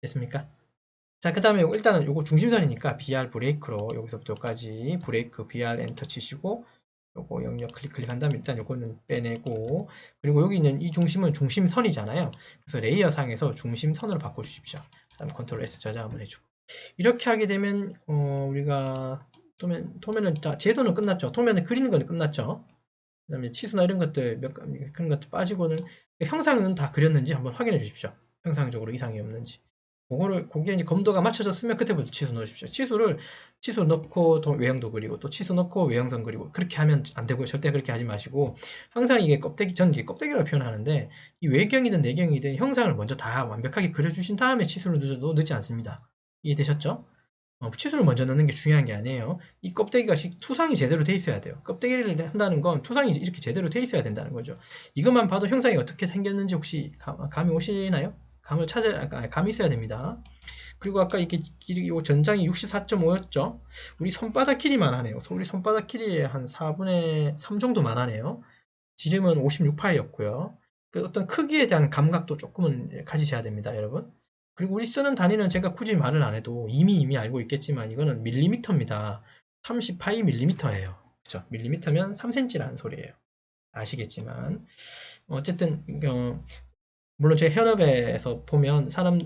됐습니까? 자, 그 다음에 일단은 요거 중심선이니까 BR 브레이크로 여기서부터 여기까지 브레이크 BR 엔터 치시고 요거 영역 클릭한 다음에 일단 요거는 빼내고, 그리고 여기 있는 이 중심은 중심선이잖아요. 그래서 레이어 상에서 중심선으로 바꿔주십시오. 그 다음 컨트롤 S 저장 한번 해주고. 이렇게 하게 되면 우리가 도면은 자, 제도는 끝났죠. 도면을 그리는 건 끝났죠. 그 다음에 치수나 이런 것들 그런 것들 빠지고는 형상은 다 그렸는지 한번 확인해 주십시오. 형상적으로 이상이 없는지. 그거를 거기에 이제 검도가 맞춰졌으면 그때부터 치수 넣으십시오. 치수 넣고 외형도 그리고 또 치수 넣고 외형선 그리고 그렇게 하면 안 되고요. 절대 그렇게 하지 마시고, 항상 이게 껍데기, 전 이게 껍데기라고 표현하는데 이 외경이든 내경이든 형상을 먼저 다 완벽하게 그려주신 다음에 치수를 넣어도 늦지 않습니다. 이해되셨죠? 치수를 먼저 넣는 게 중요한 게 아니에요. 이 껍데기가 투상이 제대로 돼 있어야 돼요. 껍데기를 한다는 건 투상이 이렇게 제대로 돼 있어야 된다는 거죠. 이것만 봐도 형상이 어떻게 생겼는지 혹시 감이 오시나요? 감이 있어야 됩니다. 그리고 아까 이렇게 길이, 요 전장이 64.5였죠? 우리 손바닥 길이만 하네요. 우리 손바닥 길이의 한 4분의 3 정도만 하네요. 지름은 56파이였고요. 그 어떤 크기에 대한 감각도 조금은 가지셔야 됩니다, 여러분. 그리고 우리 쓰는 단위는 제가 굳이 말을 안 해도 이미 알고 있겠지만 이거는 밀리미터입니다. 30파이 밀리미터예요. 그죠? 밀리미터면 3cm라는 소리예요. 아시겠지만 어쨌든 물론 제 현업에서 보면 사람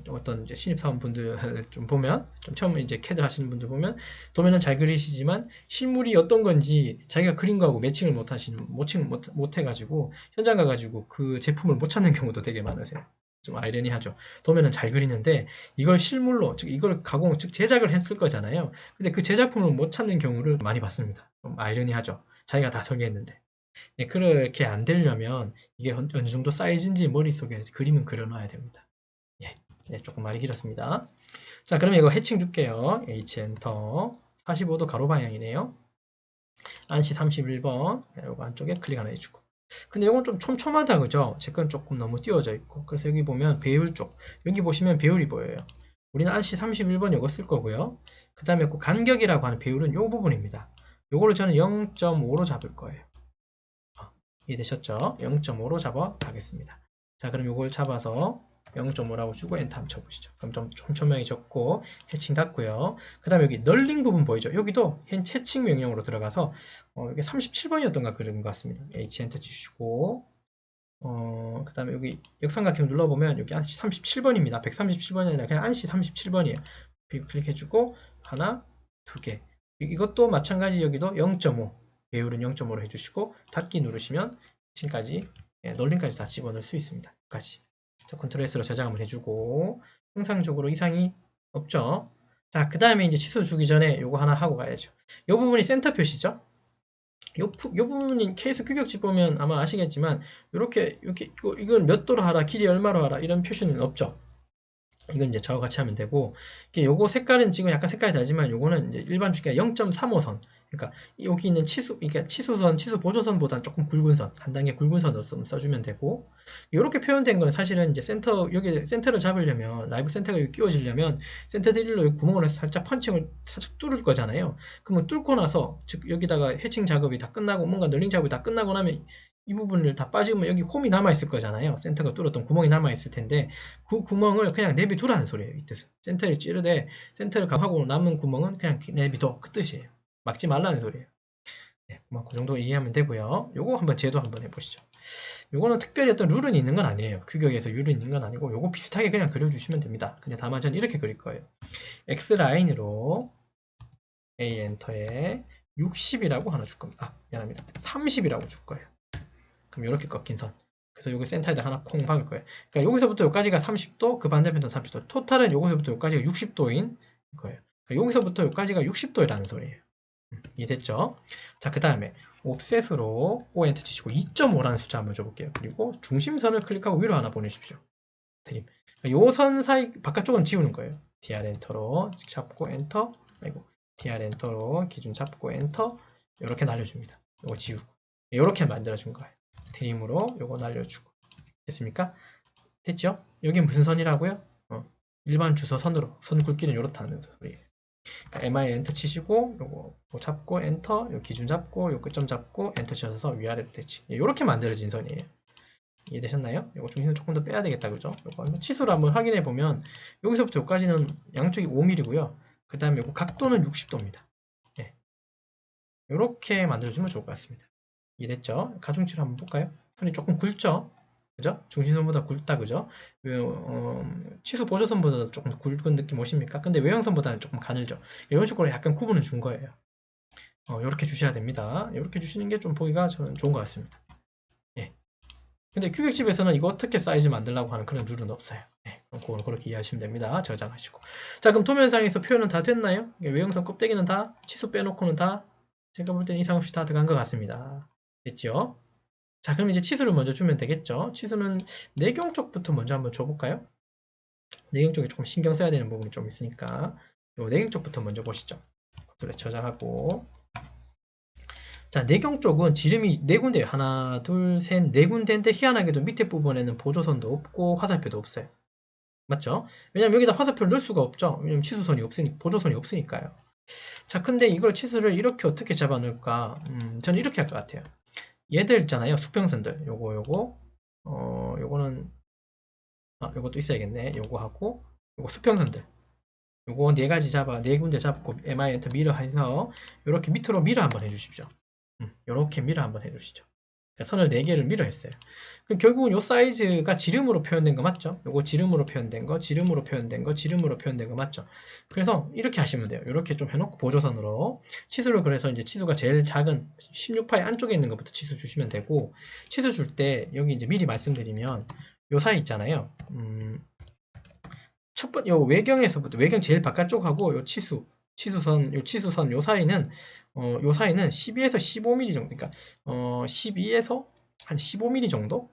어떤 이제 신입사원분들 좀 보면 좀 처음에 이제 캐드 하시는 분들 보면 도면은 잘 그리시지만 실물이 어떤 건지 자기가 그린 거하고 매칭을 못 해가지고 현장 가가지고 그 제품을 못 찾는 경우도 되게 많으세요. 좀 아이러니하죠. 도면은 잘 그리는데 이걸 실물로 즉 이걸 가공 즉 제작을 했을 거잖아요. 근데 그 제작품을 못 찾는 경우를 많이 봤습니다. 좀 아이러니하죠. 자기가 다 설계했는데. 예, 그렇게 안 되려면 이게 어느 정도 사이즈인지 머릿속에 그림은 그려놔야 됩니다. 예, 네, 조금 말이 길었습니다. 자, 그러면 이거 해칭 줄게요. H 엔터. 45도 가로 방향이네요. 안시 31번. 이거 안쪽에 클릭 하나 해주고. 근데 이건 좀 촘촘하다, 그죠? 제 건 조금 너무 띄워져 있고. 그래서 여기 보면 배율 쪽. 여기 보시면 배율이 보여요. 우리는 안시 31번 이거 쓸 거고요. 그 다음에 그 간격이라고 하는 배율은 이 부분입니다. 요거를 저는 0.5로 잡을 거예요. 이해되셨죠? 0.5로 잡아 가겠습니다. 자, 그럼 이걸 잡아서 0.5라고 주고 엔터 한번 쳐보시죠. 그럼 좀 촘촘하게 적고 해칭 닫고요. 그 다음에 여기 널링 부분 보이죠? 여기도 해칭 명령으로 들어가서 이게 37번이었던가 그런 것 같습니다. H 엔터 주시고 그 다음에 여기 역삼각형 눌러보면 여기 안시 37번입니다. 137번이 아니라 그냥 안시 37번이에요. 클릭해주고 하나, 두 개. 이것도 마찬가지 여기도 0.5 배율은 0.5로 해주시고 닫기 누르시면 지금까지 널링까지 다 집어넣을 수 있습니다. 여기까지. 자, 컨트롤 S로 저장 한번 해주고 형상적으로 이상이 없죠. 자, 그 다음에 이제 치수 주기 전에 요거 하나 하고 가야죠. 요 부분이 센터 표시죠. 요 부분이 케이스 규격지 보면 아마 아시겠지만 이렇게 이건 몇 도로 하라, 길이 얼마로 하라 이런 표시는 없죠. 이건 이제 저와 같이 하면 되고, 요거 색깔은 지금 약간 색깔이 다르지만 요거는 이제 일반 주기가 0.35선. 그러니까 여기 있는 그러니까 치수 보조선보다는 조금 굵은 선, 한 단계 굵은 선으로 써주면 되고, 이렇게 표현된 건 사실은 이제 여기 센터를 잡으려면, 라이브 센터가 여기 끼워지려면, 센터 드릴로 여기 구멍을 해서 살짝 펀칭을 살짝 뚫을 거잖아요. 그러면 뚫고 나서, 즉, 여기다가 해칭 작업이 다 끝나고, 뭔가 널링 작업이 다 끝나고 나면, 이 부분을 다 빠지면 여기 홈이 남아있을 거잖아요. 센터가 뚫었던 구멍이 남아있을 텐데, 그 구멍을 그냥 내비두라는 소리예요. 이 뜻은. 센터를 찌르되, 센터를 하고 남은 구멍은 그냥 내비둬. 그 뜻이에요. 막지 말라는 소리예요. 네, 그 정도 이해하면 되고요. 요거 한번 제도 한번 해보시죠. 요거는 특별히 어떤 룰은 있는 건 아니에요. 규격에서 룰은 있는 건 아니고 요거 비슷하게 그냥 그려주시면 됩니다. 근데 다만 전 이렇게 그릴 거예요. X라인으로 A 엔터에 60이라고 하나 줄 겁니다. 미안합니다. 30이라고 줄 거예요. 그럼 이렇게 꺾인 선. 그래서 여기 센터에다 하나 콩 박을 거예요. 그러니까 여기서부터 여기까지가 30도, 그 반대편도 30도. 토탈은 여기서부터 여기까지가 60도인 거예요. 그러니까 여기서부터 여기까지가 60도라는 소리예요. 이해됐죠? 자, 그 다음에 옵셋으로 O 엔터 치시고 2.5라는 숫자 한번 줘볼게요. 그리고 중심선을 클릭하고 위로 하나 보내십시오. 드림. 요 선 사이 바깥쪽은 지우는 거예요. DR 엔터로 잡고 엔터, 아이고, DR 엔터로 기준 잡고 엔터 이렇게 날려줍니다. 이거 지우고 이렇게 만들어준 거예요. 드림으로 요거 날려주고 됐습니까? 됐죠? 여기 무슨 선이라고요? 일반 주소선으로 선 굵기는 이렇다는 소리예요. MI 엔터 치시고 요거 잡고 엔터, 요 기준 잡고 요 끝점 잡고 엔터 치셔서 위아래로 대칭. 이렇게 만들어진 선이에요. 이해되셨나요? 요거 중심을 조금 더 빼야 되겠다, 그죠? 요거 치수를 한번 확인해 보면 여기서부터 여기까지는 양쪽이 5mm고요. 그 다음에 요거 각도는 60도입니다. 예. 요렇게 만들어주면 좋을 것 같습니다. 이해됐죠? 가중치를 한번 볼까요? 손이 조금 굵죠? 그죠? 중심선보다 굵다, 그죠? 치수 보조선보다 조금 굵은 느낌 오십니까? 근데 외형선보다는 조금 가늘죠? 이런 식으로 약간 구분을 준 거예요. 이렇게 주셔야 됩니다. 이렇게 주시는 게 좀 보기가 저는 좋은 것 같습니다. 예. 근데 큐빅집에서는 이거 어떻게 사이즈 만들라고 하는 그런 룰은 없어요. 네, 그걸 그렇게 이해하시면 됩니다. 저장하시고. 자, 그럼 도면상에서 표현은 다 됐나요? 외형선 껍데기는 다, 치수 빼놓고는 다, 제가 볼 때는 이상 없이 다 들어간 것 같습니다. 됐죠? 자, 그럼 이제 치수를 먼저 주면 되겠죠? 치수는 내경 쪽부터 먼저 한번 줘볼까요? 내경 쪽에 조금 신경 써야 되는 부분이 좀 있으니까 요 내경 쪽부터 먼저 보시죠. 그래, 저장하고. 자, 내경 쪽은 지름이 네 군데예요. 하나, 둘, 셋, 네 군데인데 희한하게도 밑에 부분에는 보조선도 없고 화살표도 없어요. 맞죠? 왜냐면 여기다 화살표를 넣을 수가 없죠. 왜냐면 치수선이 없으니, 보조선이 없으니까요. 자, 근데 이걸 치수를 이렇게 어떻게 잡아 넣을까? 저는 이렇게 할 것 같아요. 얘들 있잖아요. 수평선들. 요거는, 요것도 있어야겠네. 요거 하고, 요거 수평선들. 요거 네 가지 네 군데 잡고, MI 엔터 미러 해서, 요렇게 밑으로 미러 한번 해주십시오. 요렇게 미러 한번 해주시죠. 그러니까 선을 4개를 미러 했어요. 그럼 결국은 요 사이즈가 지름으로 표현된 거 맞죠? 요거 지름으로 표현된 거, 지름으로 표현된 거, 지름으로 표현된 거 맞죠? 그래서 이렇게 하시면 돼요. 이렇게 좀 해놓고 보조선으로 치수를, 그래서 이제 치수가 제일 작은 16파이 안쪽에 있는 것부터 치수 주시면 되고, 치수 줄 때 여기 이제 미리 말씀드리면 요 사이 있잖아요. 요 외경에서부터, 외경 제일 바깥쪽하고 요 치수선 요 사이는 요 사이는 12에서 15mm 정도, 그러니까 12에서 한 15mm 정도?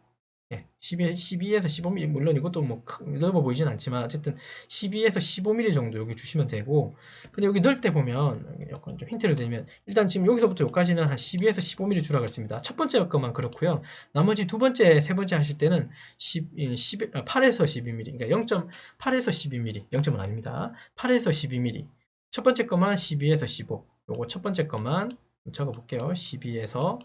예, 12에서 15mm, 물론 이것도 뭐 넓어 보이진 않지만 어쨌든 12에서 15mm 정도 여기 주시면 되고, 근데 여기 넣을 때 보면 약간 좀 힌트를 드리면, 일단 지금 여기서부터 여기까지는 한 12에서 15mm 주라 그랬습니다. 첫 번째 것만 그렇고요. 나머지 두 번째, 세 번째 하실 때는 8에서 12mm, 그러니까 0.8에서 12mm, 0점은 아닙니다. 8에서 12mm. 첫 번째 것만 12에서 15. 요거 첫 번째 것만 적어 볼게요. 12에서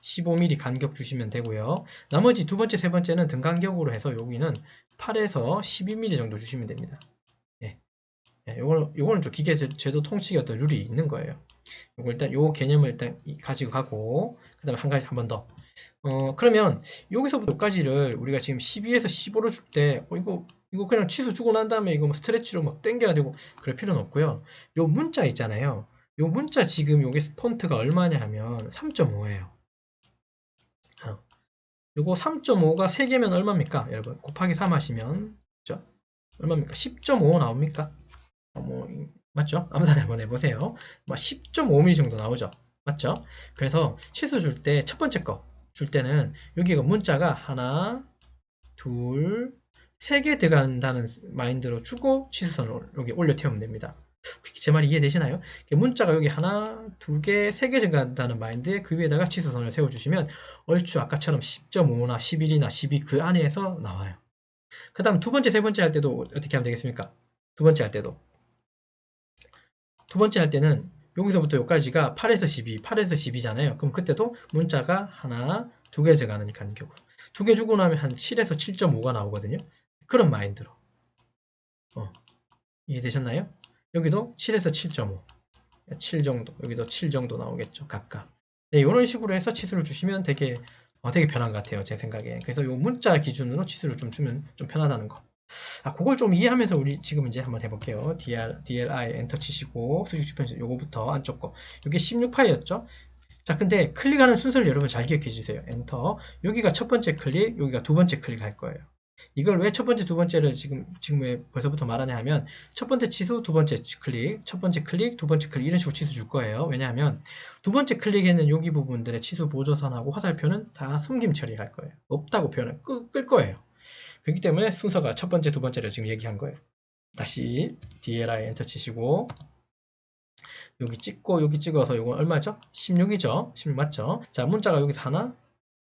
15mm 간격 주시면 되고요. 나머지 두 번째, 세 번째는 등 간격으로 해서 여기는 8에서 12mm 정도 주시면 됩니다. 예. 예, 요거는 좀 기계 제도 통치기 어떤 룰이 있는 거예요. 요거 일단 요 개념을 일단 가지고 가고, 그 다음에 한 가지 한 번 더. 그러면 여기서부터 여기까지를 우리가 지금 12에서 15로 줄 때, 이거 그냥 취소 주고 난 다음에 이거 뭐 스트레치로 막 당겨야 되고 그럴 필요는 없고요. 요 문자 있잖아요. 요 문자 지금 요게 폰트가 얼마냐 하면 3.5예요. 요거 3.5가 3개면 얼마입니까? 여러분, 곱하기 3 하시면, 그죠? 얼마입니까? 10.5 나옵니까? 맞죠? 암산 한번 해보세요. 10.5mm 정도 나오죠? 맞죠? 그래서 치수 줄 때, 첫 번째 거 줄 때는 여기가 문자가 하나, 둘, 3개 들어간다는 마인드로 주고 치수선을 여기 올려 태우면 됩니다. 제 말이 이해되시나요? 문자가 여기 하나, 두 개, 3개 들어간다는 마인드에 그 위에다가 치수선을 세워주시면 얼추 아까처럼 10.5나 11이나 12 그 안에서 나와요. 그 다음 두 번째, 세 번째 할 때도 어떻게 하면 되겠습니까? 두 번째 할 때도. 두 번째 할 때는 여기서부터 여기까지가 8에서 12, 8에서 12잖아요. 그럼 그때도 문자가 하나, 두 개 들어가는 간격으로. 두 개 주고 나면 한 7에서 7.5가 나오거든요. 그런 마인드로. 이해되셨나요? 여기도 7에서 7.5. 7 정도, 여기도 7 정도 나오겠죠, 각각. 네, 이런 식으로 해서 치수를 주시면 되게 편한 것 같아요, 제 생각에. 그래서 요 문자 기준으로 치수를 좀 주면 좀 편하다는 거. 그걸 좀 이해하면서 우리 지금 이제 한번 해볼게요. DLI 엔터 치시고 수직 주편 요거부터 안쪽 거. 이게 16파이였죠? 자, 근데 클릭하는 순서를 여러분 잘 기억해 주세요. 엔터. 여기가 첫 번째 클릭, 여기가 두 번째 클릭 할 거예요. 이걸 왜 첫 번째, 두 번째를 지금 왜 벌써부터 말하냐 하면, 첫 번째 치수, 두 번째 클릭, 첫 번째 클릭, 두 번째 클릭, 이런 식으로 치수 줄 거예요. 왜냐하면 두 번째 클릭에는 여기 부분들의 치수 보조선하고 화살표는 다 숨김 처리할 거예요. 없다고 표현을 끌 거예요. 그렇기 때문에 순서가 첫 번째, 두 번째를 지금 얘기한 거예요. 다시 DLI 엔터 치시고 여기 찍고 여기 찍어서 이건 얼마죠? 16이죠? 16 맞죠? 자, 문자가 여기서 하나,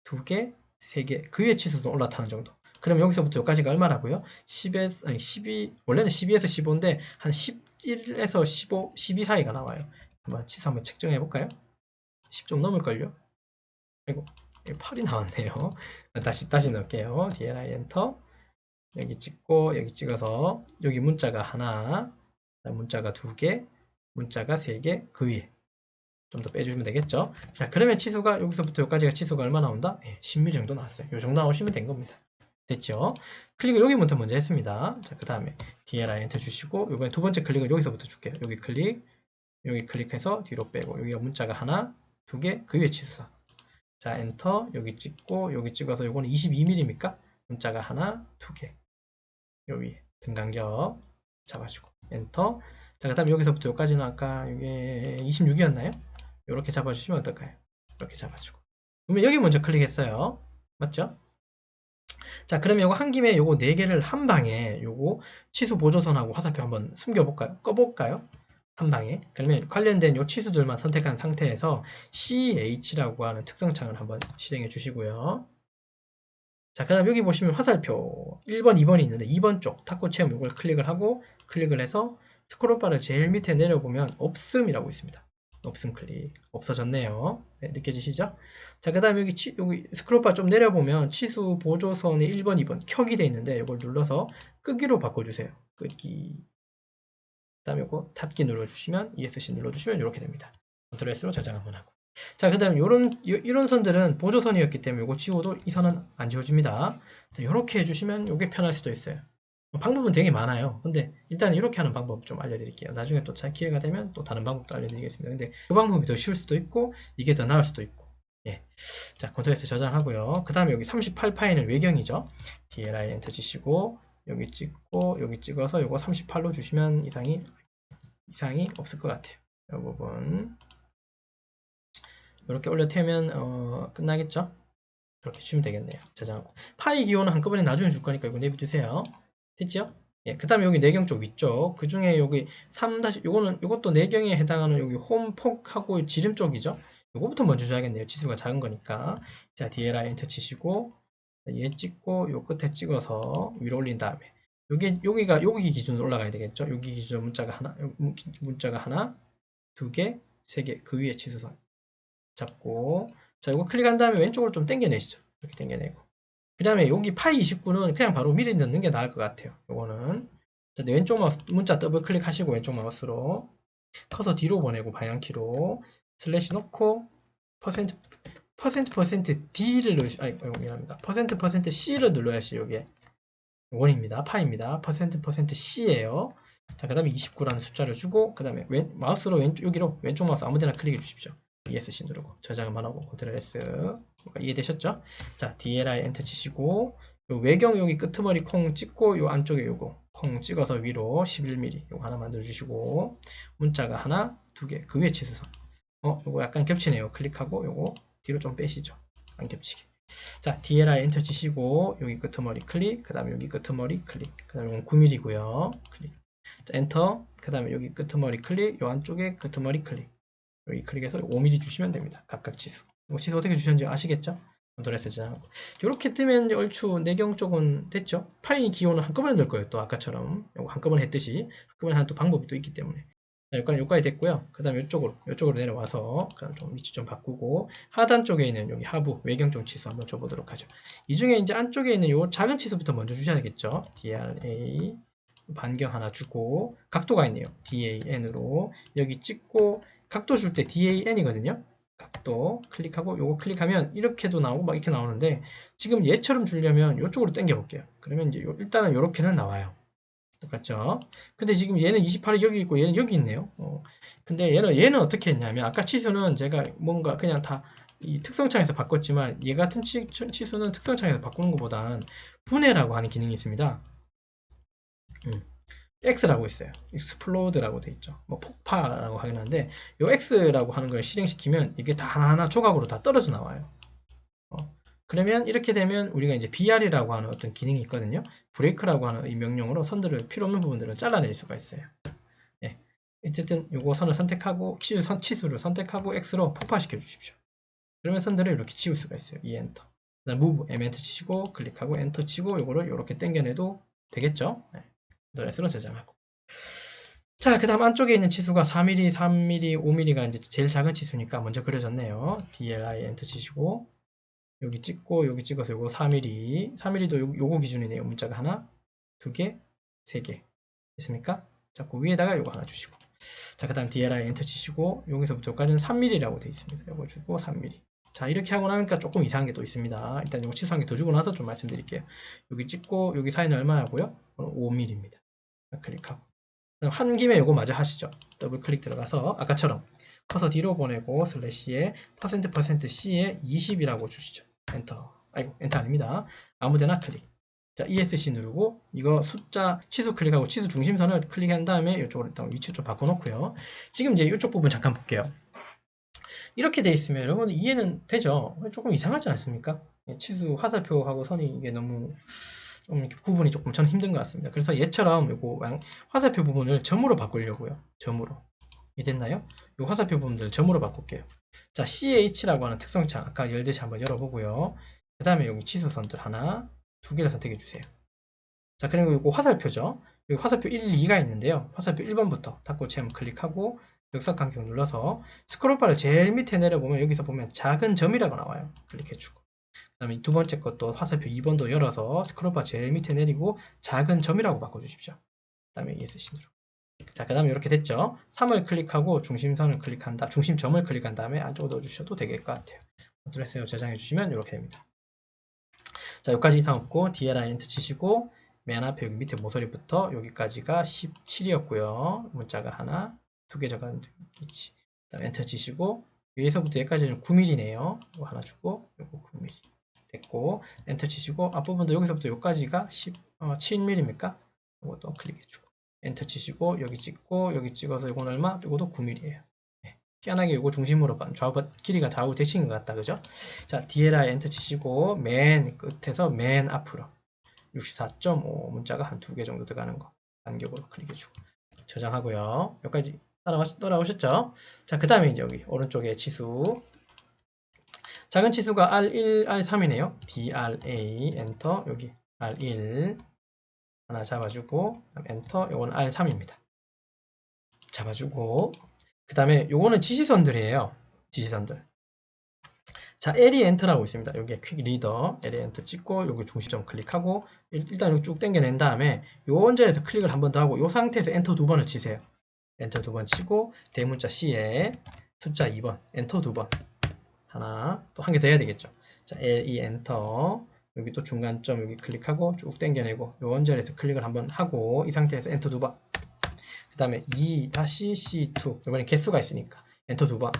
두 개, 세 개, 그 위에 치수도 올라타는 정도. 그럼 여기서부터 여기까지가 얼마라고요? 10에서, 아니 12, 원래는 12에서 15인데 한 11에서 15, 12 사이가 나와요. 한번 치수 한번 측정해 볼까요? 10 좀 넘을걸요? 아이고, 8이 나왔네요. 다시 넣을게요. DLI 엔터. 여기 찍고, 여기 찍어서, 여기 문자가 하나, 문자가 두 개, 문자가 세 개, 그 위에. 좀 더 빼주시면 되겠죠? 자, 그러면 치수가, 여기서부터 여기까지가 치수가 얼마 나온다? 10mm 정도 나왔어요. 이 정도 나오시면 된 겁니다. 됐죠? 클릭을 여기부터 먼저 했습니다. 자, 그 다음에 DLI 엔터 주시고, 이번에 두 번째 클릭은 여기서부터 줄게요. 여기 클릭, 여기 클릭해서 뒤로 빼고, 여기가 문자가 하나, 두 개, 그 위에 치수선. 자, 엔터, 여기 찍고, 여기 찍어서 요거는 22mm입니까? 문자가 하나, 두 개. 여기 등간격 잡아주고, 엔터. 자, 그 다음에 여기서부터 여기까지는 아까 이게 26이었나요? 이렇게 잡아주시면 어떨까요? 이렇게 잡아주고. 그러면 여기 먼저 클릭했어요. 맞죠? 자, 그러면 요거 한 김에 요거 4개를 한 방에 요거 치수 보조선하고 화살표 한번 숨겨볼까요? 꺼볼까요? 한 방에. 그러면 관련된 요 치수들만 선택한 상태에서 CH라고 하는 특성창을 한번 실행해 주시고요. 자, 그 다음 여기 보시면 화살표 1번, 2번이 있는데 2번 쪽 탁구 체험 이걸 클릭을 하고 클릭을 해서 스크롤바를 제일 밑에 내려보면 없음이라고 있습니다. 없음 클릭. 없어졌네요. 네, 느껴지시죠? 자, 그 다음에 여기 스크롤바 좀 내려보면 치수 보조선이 1번, 2번 켜기 돼 있는데 이걸 눌러서 끄기로 바꿔주세요. 끄기. 그 다음에 이거 닫기 눌러주시면 ESC 눌러주시면 이렇게 됩니다. 컨트롤 S로 저장 한번 하고. 자, 그 다음에 이런 선들은 보조선이었기 때문에 이거 지워도 이 선은 안 지워집니다. 자, 이렇게 해주시면 이게 편할 수도 있어요. 방법은 되게 많아요. 근데 일단 이렇게 하는 방법 좀 알려드릴게요. 나중에 또 잘 기회가 되면 또 다른 방법도 알려드리겠습니다. 근데 그 방법이 더 쉬울 수도 있고 이게 더 나을 수도 있고. 예. 자, 컨트롤에서 저장하고요. 그 다음에 여기 38파일은 외경이죠. DLI 엔터 치시고 여기 찍고 여기 찍어서 요거 38로 주시면 이상이 없을 것 같아요. 이 부분 이렇게 올려 태우면 끝나겠죠? 이렇게 주시면 되겠네요. 저장하고 파일 기호는 한꺼번에 나중에 줄 거니까 이거 내비두세요. 됐죠? 예, 그 다음에 여기 내경 쪽 위쪽 그 중에 여기 3 요것도 내경에 해당하는 여기 홈 폭하고 지름 쪽이죠. 요거부터 먼저 줘야겠네요. 지수가 작은 거니까. 자, DLI 엔터 치시고 얘 찍고 요 끝에 찍어서 위로 올린 다음에 여기 기준으로 올라가야 되겠죠. 여기 기준 문자가 하나, 두 개, 세 개, 그 위에 치수선 잡고, 자, 이거 클릭한 다음에 왼쪽으로 좀 당겨내시죠. 이렇게 당겨내고. 그 다음에 여기 파이 29는 그냥 바로 미리 넣는 게 나을 것 같아요. 요거는. 자, 왼쪽 마우스, 문자 더블 클릭하시고 왼쪽 마우스로 커서 뒤로 보내고 방향키로 슬래시 넣고 퍼센트 D를 미안합니다. 퍼센트 C를 눌러야지 요게 원입니다. 파입니다. 퍼센트 C예요. 자, 그 다음에 29라는 숫자를 주고, 그 다음에 마우스로 여기로 왼쪽 마우스 아무데나 클릭해 주십시오. ESC 누르고, 저장만 하고, 컨트롤 S. 이해되셨죠? 자, DLI 엔터 치시고, 요 외경 여기 끄트머리 콩 찍고, 요 안쪽에 요거 콩 찍어서 위로 11mm 요거 하나 만들어 주시고, 문자가 하나, 두 개, 그 위에 치수선. 요거 약간 겹치네요. 클릭하고, 요거 뒤로 좀 빼시죠. 안 겹치게. 자, DLI 엔터 치시고 여기 끄트머리 클릭, 그 다음에 여기 끄트머리 클릭, 그 다음에 이건 9mm고요. 클릭. 자, 엔터. 그 다음에 여기 끄트머리 클릭, 요 안쪽에 끄트머리 클릭. 여기 클릭해서 5mm 주시면 됩니다. 각각 치수. 이거 치수 어떻게 주셨는지 아시겠죠? 컨트롤 S 저장하고. 이렇게 뜨면 얼추 내경 쪽은 됐죠? 파일 기호는 한꺼번에 넣을 거예요. 또 아까처럼 요거 한꺼번에 했듯이 한꺼번에 하는 또 방법이 또 있기 때문에. 자, 여기까지 됐고요. 그 다음에 이쪽으로 내려와서 그럼 좀 위치 좀 바꾸고 하단 쪽에 있는 여기 하부 외경점 치수 한번 줘보도록 하죠. 이 중에 이제 안쪽에 있는 요 작은 치수부터 먼저 주셔야겠죠. DRA 반경 하나 주고 각도가 있네요. DAN으로 여기 찍고 각도 줄 때 DAN이거든요. 각도 클릭하고 요거 클릭하면 이렇게도 나오고 막 이렇게 나오는데 지금 얘처럼 주려면 이쪽으로 당겨 볼게요. 그러면 이제 일단은 이렇게는 나와요. 똑같죠? 근데 지금 얘는 28이 여기 있고 얘는 여기 있네요. 근데 얘는 어떻게 했냐면 아까 치수는 제가 뭔가 그냥 다 이 특성창에서 바꿨지만 얘 같은 치수는 특성창에서 바꾸는 것보다는 분해라고 하는 기능이 있습니다. X라고 있어요. explod라고 돼 있죠. 뭐 폭파라고 하긴 한데 이 X라고 하는 걸 실행시키면 이게 다 하나하나 조각으로 다 떨어져 나와요. 그러면 이렇게 되면 우리가 이제 BR이라고 하는 어떤 기능이 있거든요. 브레이크라고 하는 이 명령으로 선들을 필요 없는 부분들을 잘라낼 수가 있어요. 예. 어쨌든 요거 선을 선택하고 치수를 선택하고 X로 폭파시켜 주십시오. 그러면 선들을 이렇게 지울 수가 있어요. 이 엔터. 그다음 move M 엔터 치시고 클릭하고 엔터 치고 요거를 이렇게 당겨내도 되겠죠. 네. X로 저장하고. 자, 그 다음 안쪽에 있는 치수가 4mm, 3mm, 5mm가 이제 제일 작은 치수니까 먼저 그려졌네요. DLI 엔터 치시고, 여기 찍고, 여기 찍어서 요거 4mm, 4mm도 요거 기준이네요. 문자가 하나, 두 개, 세 개. 됐습니까? 자, 그 위에다가 요거 하나 주시고. 자, 그 다음 DLI 엔터 치시고, 여기서부터 여기까지는 3mm라고 되어 있습니다. 요거 주고 3mm. 자, 이렇게 하고 나니까 조금 이상한 게 또 있습니다. 일단 요거 치수 한 개 더 주고 나서 좀 말씀드릴게요. 여기 찍고, 여기 사이는 얼마냐고요? 5mm입니다. 클릭하고. 한 김에 요거 마저 하시죠. 더블 클릭 들어가서 아까처럼 커서 뒤로 보내고 슬래시에 %%C에 20이라고 주시죠. 엔터. 아이고, 엔터 아닙니다. 아무데나 클릭. 자, ESC 누르고 이거 숫자 치수 클릭하고 치수 중심선을 클릭한 다음에 이쪽으로 일단 위치 좀 바꿔놓고요. 지금 이제 이쪽 부분 잠깐 볼게요. 이렇게 돼 있으면 여러분 이해는 되죠? 조금 이상하지 않습니까? 치수 화살표하고 선이 이게 너무 좀 이렇게 구분이 조금 저는 힘든 것 같습니다. 그래서 얘처럼 요거 화살표 부분을 점으로 바꾸려고요. 점으로. 이해됐나요? 요 화살표 부분들 점으로 바꿀게요. 자, CH라고 하는 특성창 아까 열듯이 한번 열어보고요. 그 다음에 여기 치수선들 하나, 두 개를 선택해 주세요. 자, 그리고 이거 화살표죠. 여기 화살표 1, 2가 있는데요. 화살표 1번부터 닫고 체험 클릭하고 역삼각형 눌러서 스크롤바를 제일 밑에 내려보면 여기서 보면 작은 점이라고 나와요. 클릭해주고. 그 다음에 두 번째 것도 화살표 2번도 열어서 스크롤바 제일 밑에 내리고 작은 점이라고 바꿔주십시오. 그 다음에 ESC 누르고. 자, 그 다음에 이렇게 됐죠. 3을 클릭하고 중심선을 클릭한다. 중심점을 클릭한 다음에 안쪽으로 넣어주셔도 되겠을 것 같아요. 컨트롤 S 저장해 주시면 이렇게 됩니다. 자, 여기까지 이상 없고 DLI 엔터 치시고 맨 앞에 여기 밑에 모서리부터 여기까지가 17이었고요. 문자가 하나, 두 개 적은 위치. 그다음 엔터 치시고 여기서부터 여기까지는 9mm네요. 이거 하나 주고 이거 9mm 됐고 엔터 치시고 앞부분도 여기서부터 여기까지가 7mm입니까? 이것도 클릭해주고 엔터 치시고 여기 찍고 여기 찍어서 이건 얼마? 이것도 9mm예요. 희한하게 이거 중심으로 좌우 길이가 좌우 대칭인 것 같다, 그죠? 자, DLI 엔터 치시고 맨 끝에서 맨 앞으로 64.5 문자가 한 두 개 정도 들어가는 거 간격으로 클릭해주고 저장하고요. 여기까지 따라오셨죠? 자, 그 다음에 이제 여기 오른쪽에 치수 작은 치수가 R1, R3이네요. DRA 엔터 여기 R1 하나 잡아주고 엔터 요거는 R3입니다. 잡아주고 그 다음에 요거는 지시선들이에요. 지시선들. 자, L이 엔터라고 있습니다. 여기에 퀵 리더 L이 엔터 찍고 여기 중심점 클릭하고 일단 여기 쭉 당겨낸 다음에 요 원절에서 클릭을 한 번 더 하고 요 상태에서 엔터 두 번을 치세요. 엔터 두 번 치고 대문자 C에 숫자 2번 엔터 두 번 하나 또 한 개 더 해야 되겠죠. 자, LE 엔터 여기 또 중간점 여기 클릭하고 쭉 당겨내고 요 원절에서 클릭을 한번 하고 이 상태에서 엔터 두 번 그 다음에 2-C2 이번엔 개수가 있으니까 엔터 두 번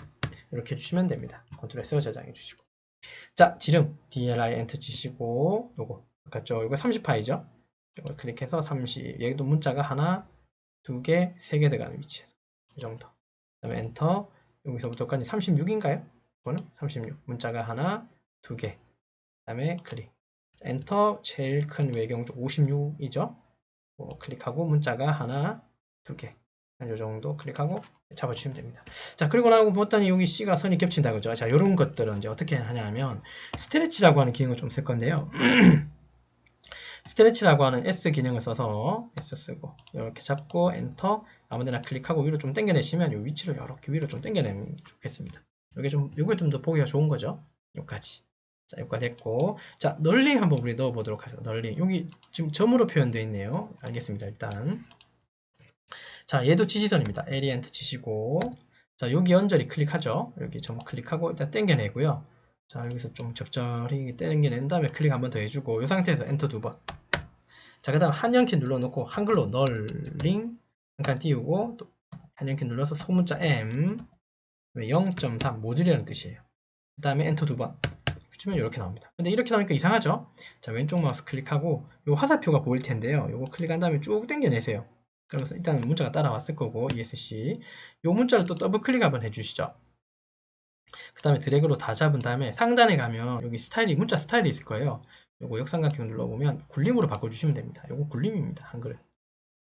이렇게 해주시면 됩니다. 컨트롤 S 저장해 주시고 자, 지름 DLI 엔터 치시고 요거 아까죠? 이거 30파이죠? 이걸 클릭해서 30 여기도 문자가 하나 두 개, 세 개 들어가는 위치에서 이 정도 그 다음에 엔터 여기서부터까지 36인가요? 이거는 36 문자가 하나 두 개 그 다음에 클릭 엔터 제일 큰 외경 쪽 56이죠? 클릭하고 문자가 하나 두 개. 이 정도 클릭하고 잡아주시면 됩니다. 자, 그리고 나고 봤더니 여기 C가 선이 겹친다 그죠? 자, 이런 것들은 이제 어떻게 하냐면 스트레치라고 하는 기능을 좀 쓸 건데요. 스트레치라고 하는 S 기능을 써서 S 쓰고 이렇게 잡고 엔터 아무데나 클릭하고 위로 좀 당겨내시면 이 위치를 이렇게 위로 좀 당겨내면 좋겠습니다. 이게 좀 더 보기가 좋은 거죠. 여기까지. 자, 여기까지 됐고 자, 널링 한번 우리 넣어 보도록 하죠. 널링 여기 지금 점으로 표현되어 있네요. 알겠습니다. 일단 자, 얘도 지시선입니다. L 엔터 치시고 자, 여기 연절이 클릭하죠. 여기 점 클릭하고 일단 당겨내고요. 자, 여기서 좀 적절히 당겨낸 다음에 클릭 한번 더 해주고 이 상태에서 엔터 두 번. 자, 그 다음 한영키 눌러놓고 한글로 널링 한 칸 띄우고 또 한영키 눌러서 소문자 M 0.3 모듈이라는 뜻이에요. 그 다음에 엔터 두 번. 치면 이렇게 나옵니다. 근데 이렇게 나오니까 이상하죠? 자, 왼쪽 마우스 클릭하고 요 화살표가 보일 텐데요. 요거 클릭한 다음에 쭉 당겨내세요. 그러면서 일단 문자가 따라왔을 거고 ESC 요 문자를 또 더블 클릭 한번 해주시죠. 그 다음에 드래그로 다 잡은 다음에 상단에 가면 여기 스타일이 문자 스타일이 있을 거예요. 요거 역삼각형 눌러보면 굴림으로 바꿔주시면 됩니다. 요거 굴림입니다. 한글은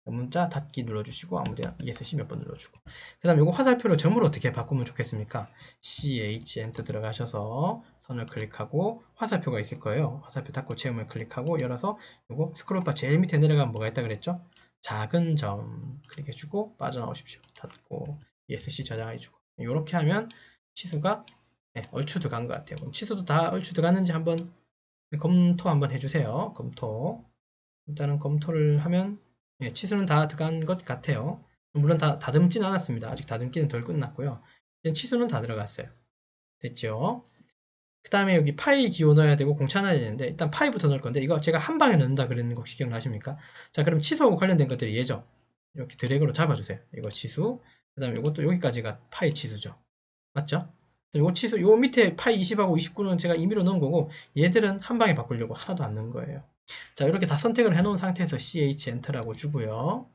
문자 닫기 눌러주시고 아무데나 ESC 몇 번 눌러주고 그 다음에 요거 화살표를 점으로 어떻게 바꾸면 좋겠습니까? CH 엔터 들어가셔서 선을 클릭하고 화살표가 있을 거예요. 화살표 닫고 체험을 클릭하고 열어서 요거 스크롤바 제일 밑에 내려가면 뭐가 있다 그랬죠? 작은 점 클릭해주고 빠져나오십시오. 닫고 ESC 저장해주고 이렇게 하면 치수가 얼추 들어간 것 같아요. 그럼 치수도 다 얼추 들어갔는지 한번 검토 한번 해주세요. 검토. 일단은 검토를 하면 치수는 다 들어간 것 같아요. 물론 다 다듬지는 않았습니다. 아직 다듬기는 덜 끝났고요. 치수는 다 들어갔어요. 됐죠? 그 다음에 여기 파이 기호 넣어야 되고 공차 넣어야 되는데 일단 파이부터 넣을 건데 이거 제가 한 방에 넣는다 그러는 거 혹시 기억나십니까? 자, 그럼 치수하고 관련된 것들이 얘죠. 이렇게 드래그로 잡아주세요. 이거 치수. 그 다음에 이것도 여기까지가 파이 치수죠. 맞죠? 요 치수, 요 밑에 파이 20하고 29는 제가 임의로 넣은 거고 얘들은 한 방에 바꾸려고 하나도 안 넣은 거예요. 자, 이렇게 다 선택을 해 놓은 상태에서 CH 엔터라고 주고요.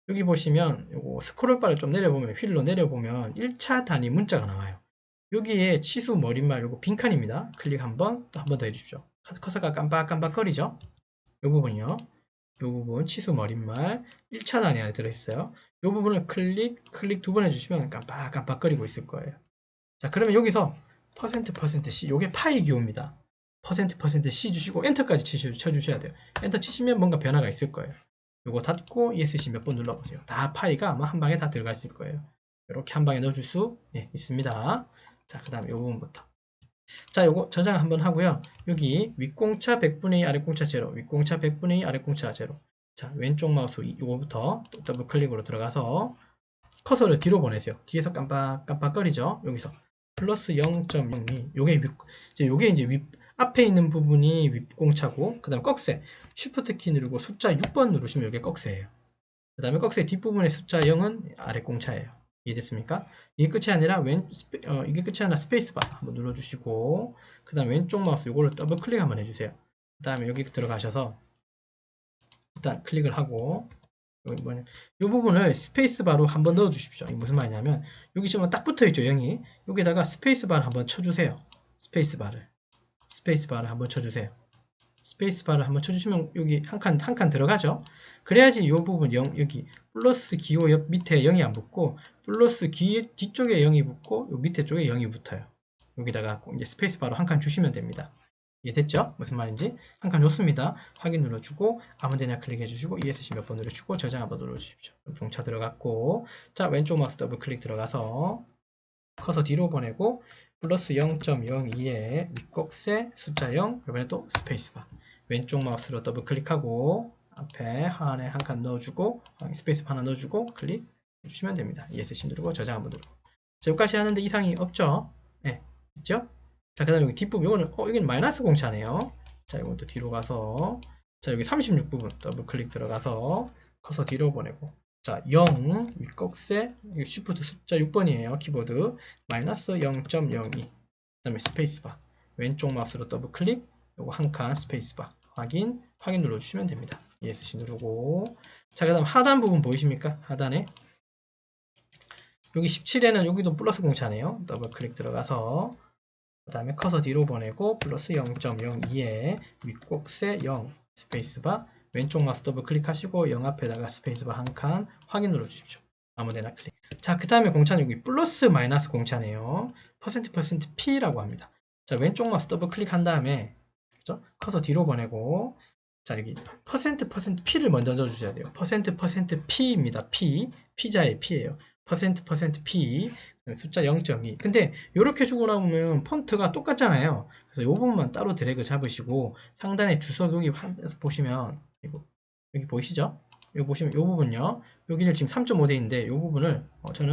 여기 보시면 요거 스크롤바를 좀 내려보면 휠로 내려보면 1차 단위 문자가 나와요. 여기에 치수 머릿말 요거 빈칸입니다. 클릭 한번 또 한 번 더 해주십시오. 커서가 깜빡깜빡거리죠? 요 부분이요. 요 부분 치수 머릿말 1차 단위 안에 들어있어요. 요 부분을 클릭 두 번 해주시면 깜빡깜빡거리고 있을 거예요. 자, 그러면 여기서 %C 요게 파이 기호입니다. %C 주시고 엔터까지 쳐주셔야 돼요. 엔터 치시면 뭔가 변화가 있을 거예요. 요거 닫고 ESC 몇 번 눌러보세요. 다 파이가 아마 한 방에 다 들어가 있을 거예요. 이렇게 한 방에 넣어줄 수 있습니다. 자, 그 다음에 요 부분부터. 자, 요거 저장 한번 하고요. 여기 윗공차 100분의 2 아랫공차 0, 윗공차 100분의 2 아랫공차 0. 자, 왼쪽 마우스 요거부터 더블 클릭으로 들어가서 커서를 뒤로 보내세요. 뒤에서 깜빡깜빡거리죠. 여기서 플러스 0.02. 요게 이제 앞에 있는 부분이 윗공차고, 그 다음 꺽쇠. 쉬프트 키 누르고 숫자 6번 누르시면 이게 꺽쇠예요. 그 다음에 꺽쇠 뒷부분의 숫자 0은 아랫공차예요. 이해됐습니까? 이게 끝이 아니라 이게 끝이 아니라 스페이스바 한번 눌러주시고, 그 다음 왼쪽 마우스 요거를 더블 클릭 한번 해주세요. 그 다음에 여기 들어가셔서 일단 클릭을 하고 이 부분을 스페이스바로 한번 넣어 주십시오. 이게 무슨 말이냐면 여기 지금 딱 붙어 있죠, 0이. 여기다가 스페이스바를 한번 쳐주세요. 스페이스바를 한번 쳐주세요. 스페이스바를 한번 쳐주시면 여기 한 칸 들어가죠. 그래야지 이 부분 0, 여기 플러스 기호 옆 밑에 0이 안 붙고 플러스 뒤쪽에 0이 붙고 요 밑에 쪽에 0이 붙어요. 여기다가 이제 스페이스바로 한 칸 주시면 됩니다. 이해됐죠? 무슨 말인지 한 칸 줬습니다. 확인 눌러주고 아무데나 클릭해 주시고 ESC 몇 번 눌러주시고 저장 한번 눌러주십시오. 동차 들어갔고, 자, 왼쪽 마우스 더블 클릭 들어가서 커서 뒤로 보내고 플러스 0.02에 윗꺽쇠 숫자 0, 이번에 또 스페이스바. 왼쪽 마우스로 더블 클릭하고 앞에 하나에 한 칸 넣어주고 스페이스바 하나 넣어주고 클릭 해주시면 됩니다. ESC 누르고 저장 한번 누르고. 자, 여기까지 하는데 이상이 없죠? 네, 있죠? 자, 그 다음에 여기 뒷부분, 이거는, 여기는 마이너스 공차네요. 자, 이것도 뒤로 가서, 자, 여기 36부분 더블 클릭 들어가서, 커서 뒤로 보내고, 자, 0, 윗꺽쇠, 쉬프트 숫자 6번이에요. 키보드, 마이너스 0.02. 그 다음에 스페이스바. 왼쪽 마우스로 더블 클릭, 요거 한 칸 스페이스바. 확인 눌러주시면 됩니다. ESC 누르고. 자, 그 다음 하단 부분 보이십니까? 하단에. 여기 17에는 여기도 플러스 공차네요. 더블 클릭 들어가서, 그 다음에 커서 뒤로 보내고 플러스 0.02에 윗곡세 0 스페이스바, 왼쪽 마우스 더블 클릭하시고 0 앞에다가 스페이스바 한 칸 확인 눌러주십시오. 아무데나 클릭. 자, 그 다음에 공차는 여기 플러스 마이너스 공차네요. %P라고 합니다. 자, 왼쪽 마우스 더블 클릭한 다음에 그죠? 커서 뒤로 보내고, 자, 여기 %P를 먼저 넣어주셔야 돼요. %P입니다. P자의 P예요. %P, 숫자 0.2. 근데 이렇게 주고 나오면 폰트가 똑같잖아요. 그래서 이 부분만 따로 드래그 잡으시고 상단에 주석 여기 보시면 여기 보이시죠? 여기 보시면 이 부분요. 여기를 지금 3.5 돼 있는데 이 부분을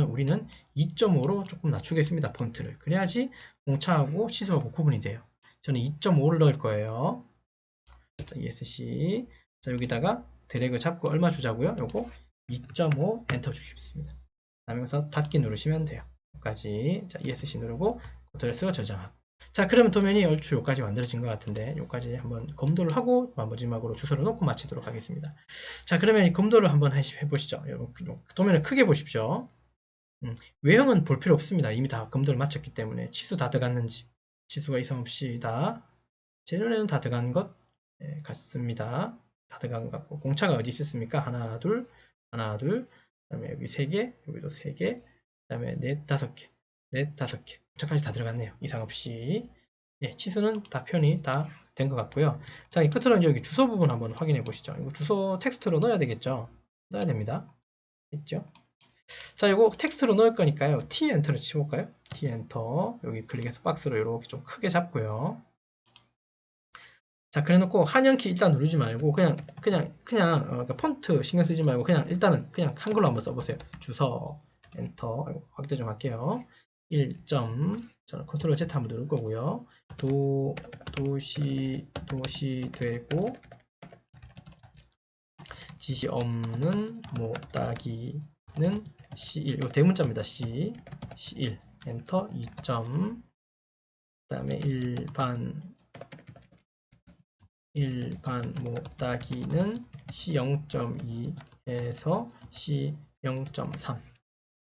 우리는 2.5로 조금 낮추겠습니다. 폰트를. 그래야지 공차하고 시소하고 구분이 돼요. 저는 2.5를 넣을 거예요. 자, ESC. 자, 여기다가 드래그 잡고 얼마 주자고요? 요거 2.5 엔터 주십니다. 그러면서 닫기 누르시면 돼요. 여기까지. 자, ESC 누르고 컨트롤 쓰고 저장하고. 자, 그러면 도면이 얼추 여기까지 만들어진 것 같은데 여기까지 한번 검도를 하고 마지막으로 주소를 놓고 마치도록 하겠습니다. 자, 그러면 이 검도를 한번 해보시죠. 여러분, 도면을 크게 보십시오. 외형은 볼 필요 없습니다. 이미 다 검도를 마쳤기 때문에 치수 다 들어갔는지, 치수가 이상 없이 다 제 눈에는 다 들어간 것 같습니다. 다 들어간 것 같고, 공차가 어디 있었습니까? 하나, 둘, 그 다음에 여기 3개, 여기도 3개, 그 다음에 넷, 5개, 넷, 5개. 공차까지 다 들어갔네요. 이상 없이. 예, 치수는 다 표현이 다 된 것 같고요. 자, 이 끝으로 여기 주소 부분 한번 확인해 보시죠. 이거 주소 텍스트로 넣어야 되겠죠. 넣어야 됩니다. 있죠? 자, 이거 텍스트로 넣을 거니까요. T 엔터를 치볼까요? T 엔터. 여기 클릭해서 박스로 이렇게 좀 크게 잡고요. 자, 그래 놓고 한영키 일단 누르지 말고 그냥 그러니까 폰트 신경 쓰지 말고 그냥 일단은 그냥 한글로 한번 써보세요. 주소 엔터. 확대 좀 할게요. 1. 저는 컨트롤 Z 한번 누를 거고요. 도시 되고 지시 없는 따기는 C1. 이거 대문자입니다. C1 엔터 2. 그다음에 일반 따기는 C0.2에서 C0.3.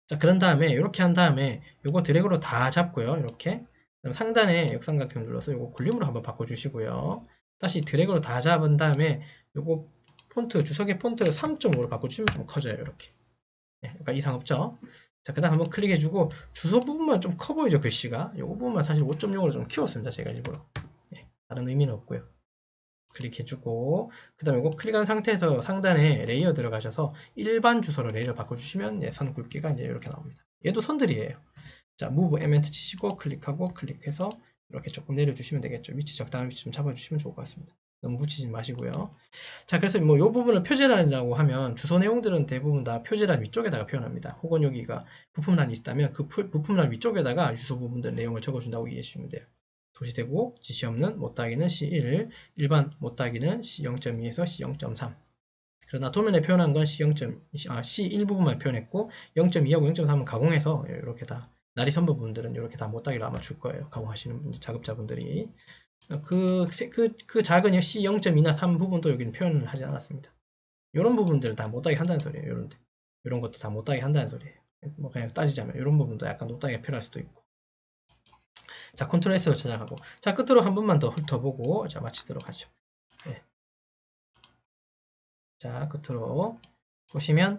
자, 그런 다음에 이렇게 한 다음에 요거 드래그로 다 잡고요. 이렇게 그다음 상단에 역삼각형 눌러서 요거 굴림으로 한번 바꿔주시고요. 다시 드래그로 다 잡은 다음에 요거 주석의 폰트를 3.5로 바꿔주시면 좀 커져요. 이렇게. 네, 그러니까 이상 없죠. 자, 그 다음 한번 클릭해주고 주소 부분만 좀 커 보이죠, 글씨가. 요거 부분만 사실 5.0으로 좀 키웠습니다, 제가 일부러. 네, 다른 의미는 없고요. 클릭해주고 그 다음에 이거 클릭한 상태에서 상단에 레이어 들어가셔서 일반 주소로 레이어 바꿔주시면 선 굵기가 이제 이렇게 나옵니다. 얘도 선들이에요. 자, Move Element 치시고 클릭해서 이렇게 조금 내려주시면 되겠죠. 위치 적당한 위치 좀 잡아주시면 좋을 것 같습니다. 너무 붙이지 마시고요. 자, 그래서 이 부분을 표제란이라고 하면 주소 내용들은 대부분 다 표제란 위쪽에다가 표현합니다. 혹은 여기가 부품란이 있다면 그 부품란 위쪽에다가 주소 부분들 내용을 적어준다고 이해해 주시면 돼요. 도시대고 지시 없는 못따기는 C1, 일반 못따기는 C0.2에서 C0.3. 그러나 도면에 표현한 건 C1 부분만 표현했고 0.2하고 0.3은 가공해서 이렇게 다 나리 선부 부분들은 이렇게 다 못따기로 아마 줄 거예요. 가공하시는 작업자분들이. 그 작은 C0.2나 3 부분도 여기는 표현을 하지 않았습니다. 이런 부분들은 다 못따기 한다는 소리예요. 이런데. 이런 것도 다 못따기 한다는 소리예요. 뭐 그냥 따지자면 이런 부분도 약간 못따기가 필요할 수도 있고. 자, 컨트롤 S로 저장하고. 자, 끝으로 한 번만 더 훑어보고, 자, 마치도록 하죠. 네. 자, 끝으로 보시면,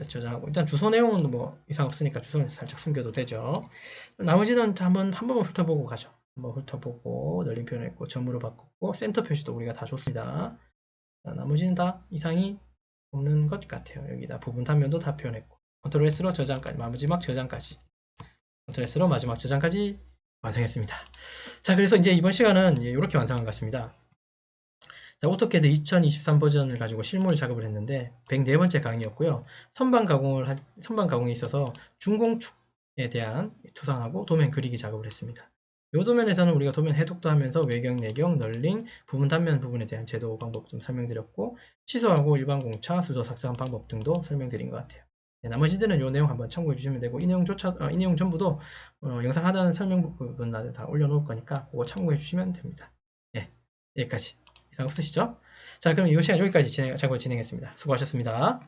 저장하고. 일단 주소 내용은 뭐 이상 없으니까 주소는 살짝 숨겨도 되죠. 나머지는 한 번만 훑어보고 가죠. 한번 훑어보고, 늘림 표현했고, 점으로 바꿨고, 센터 표시도 우리가 다 줬습니다. 자, 나머지는 다 이상이 없는 것 같아요. 여기다 부분 단면도 다 표현했고. 컨트롤 S로 저장까지, 마지막 저장까지. 컨트롤 S로 마지막 저장까지 완성했습니다. 자, 그래서 이제 이번 시간은 이렇게 완성한 것 같습니다. 자, 오토캐드 2023 버전을 가지고 실물 작업을 했는데 104번째 강의였고요. 선반 가공에 있어서 중공축에 대한 투상하고 도면 그리기 작업을 했습니다. 이 도면에서는 우리가 도면 해독도 하면서 외경, 내경, 널링, 부분 단면 부분에 대한 제도 방법 좀 설명드렸고 취소하고 일반 공차, 수도 삭제한 방법 등도 설명드린 것 같아요. 네, 나머지들은 이 내용 한번 참고해 주시면 되고 이 내용 전부도 영상 하단 설명 부분에 다 올려놓을 거니까 그거 참고해 주시면 됩니다. 네, 여기까지. 이상 없으시죠? 자, 그럼 이 시간 여기까지 작업을 진행했습니다. 수고하셨습니다.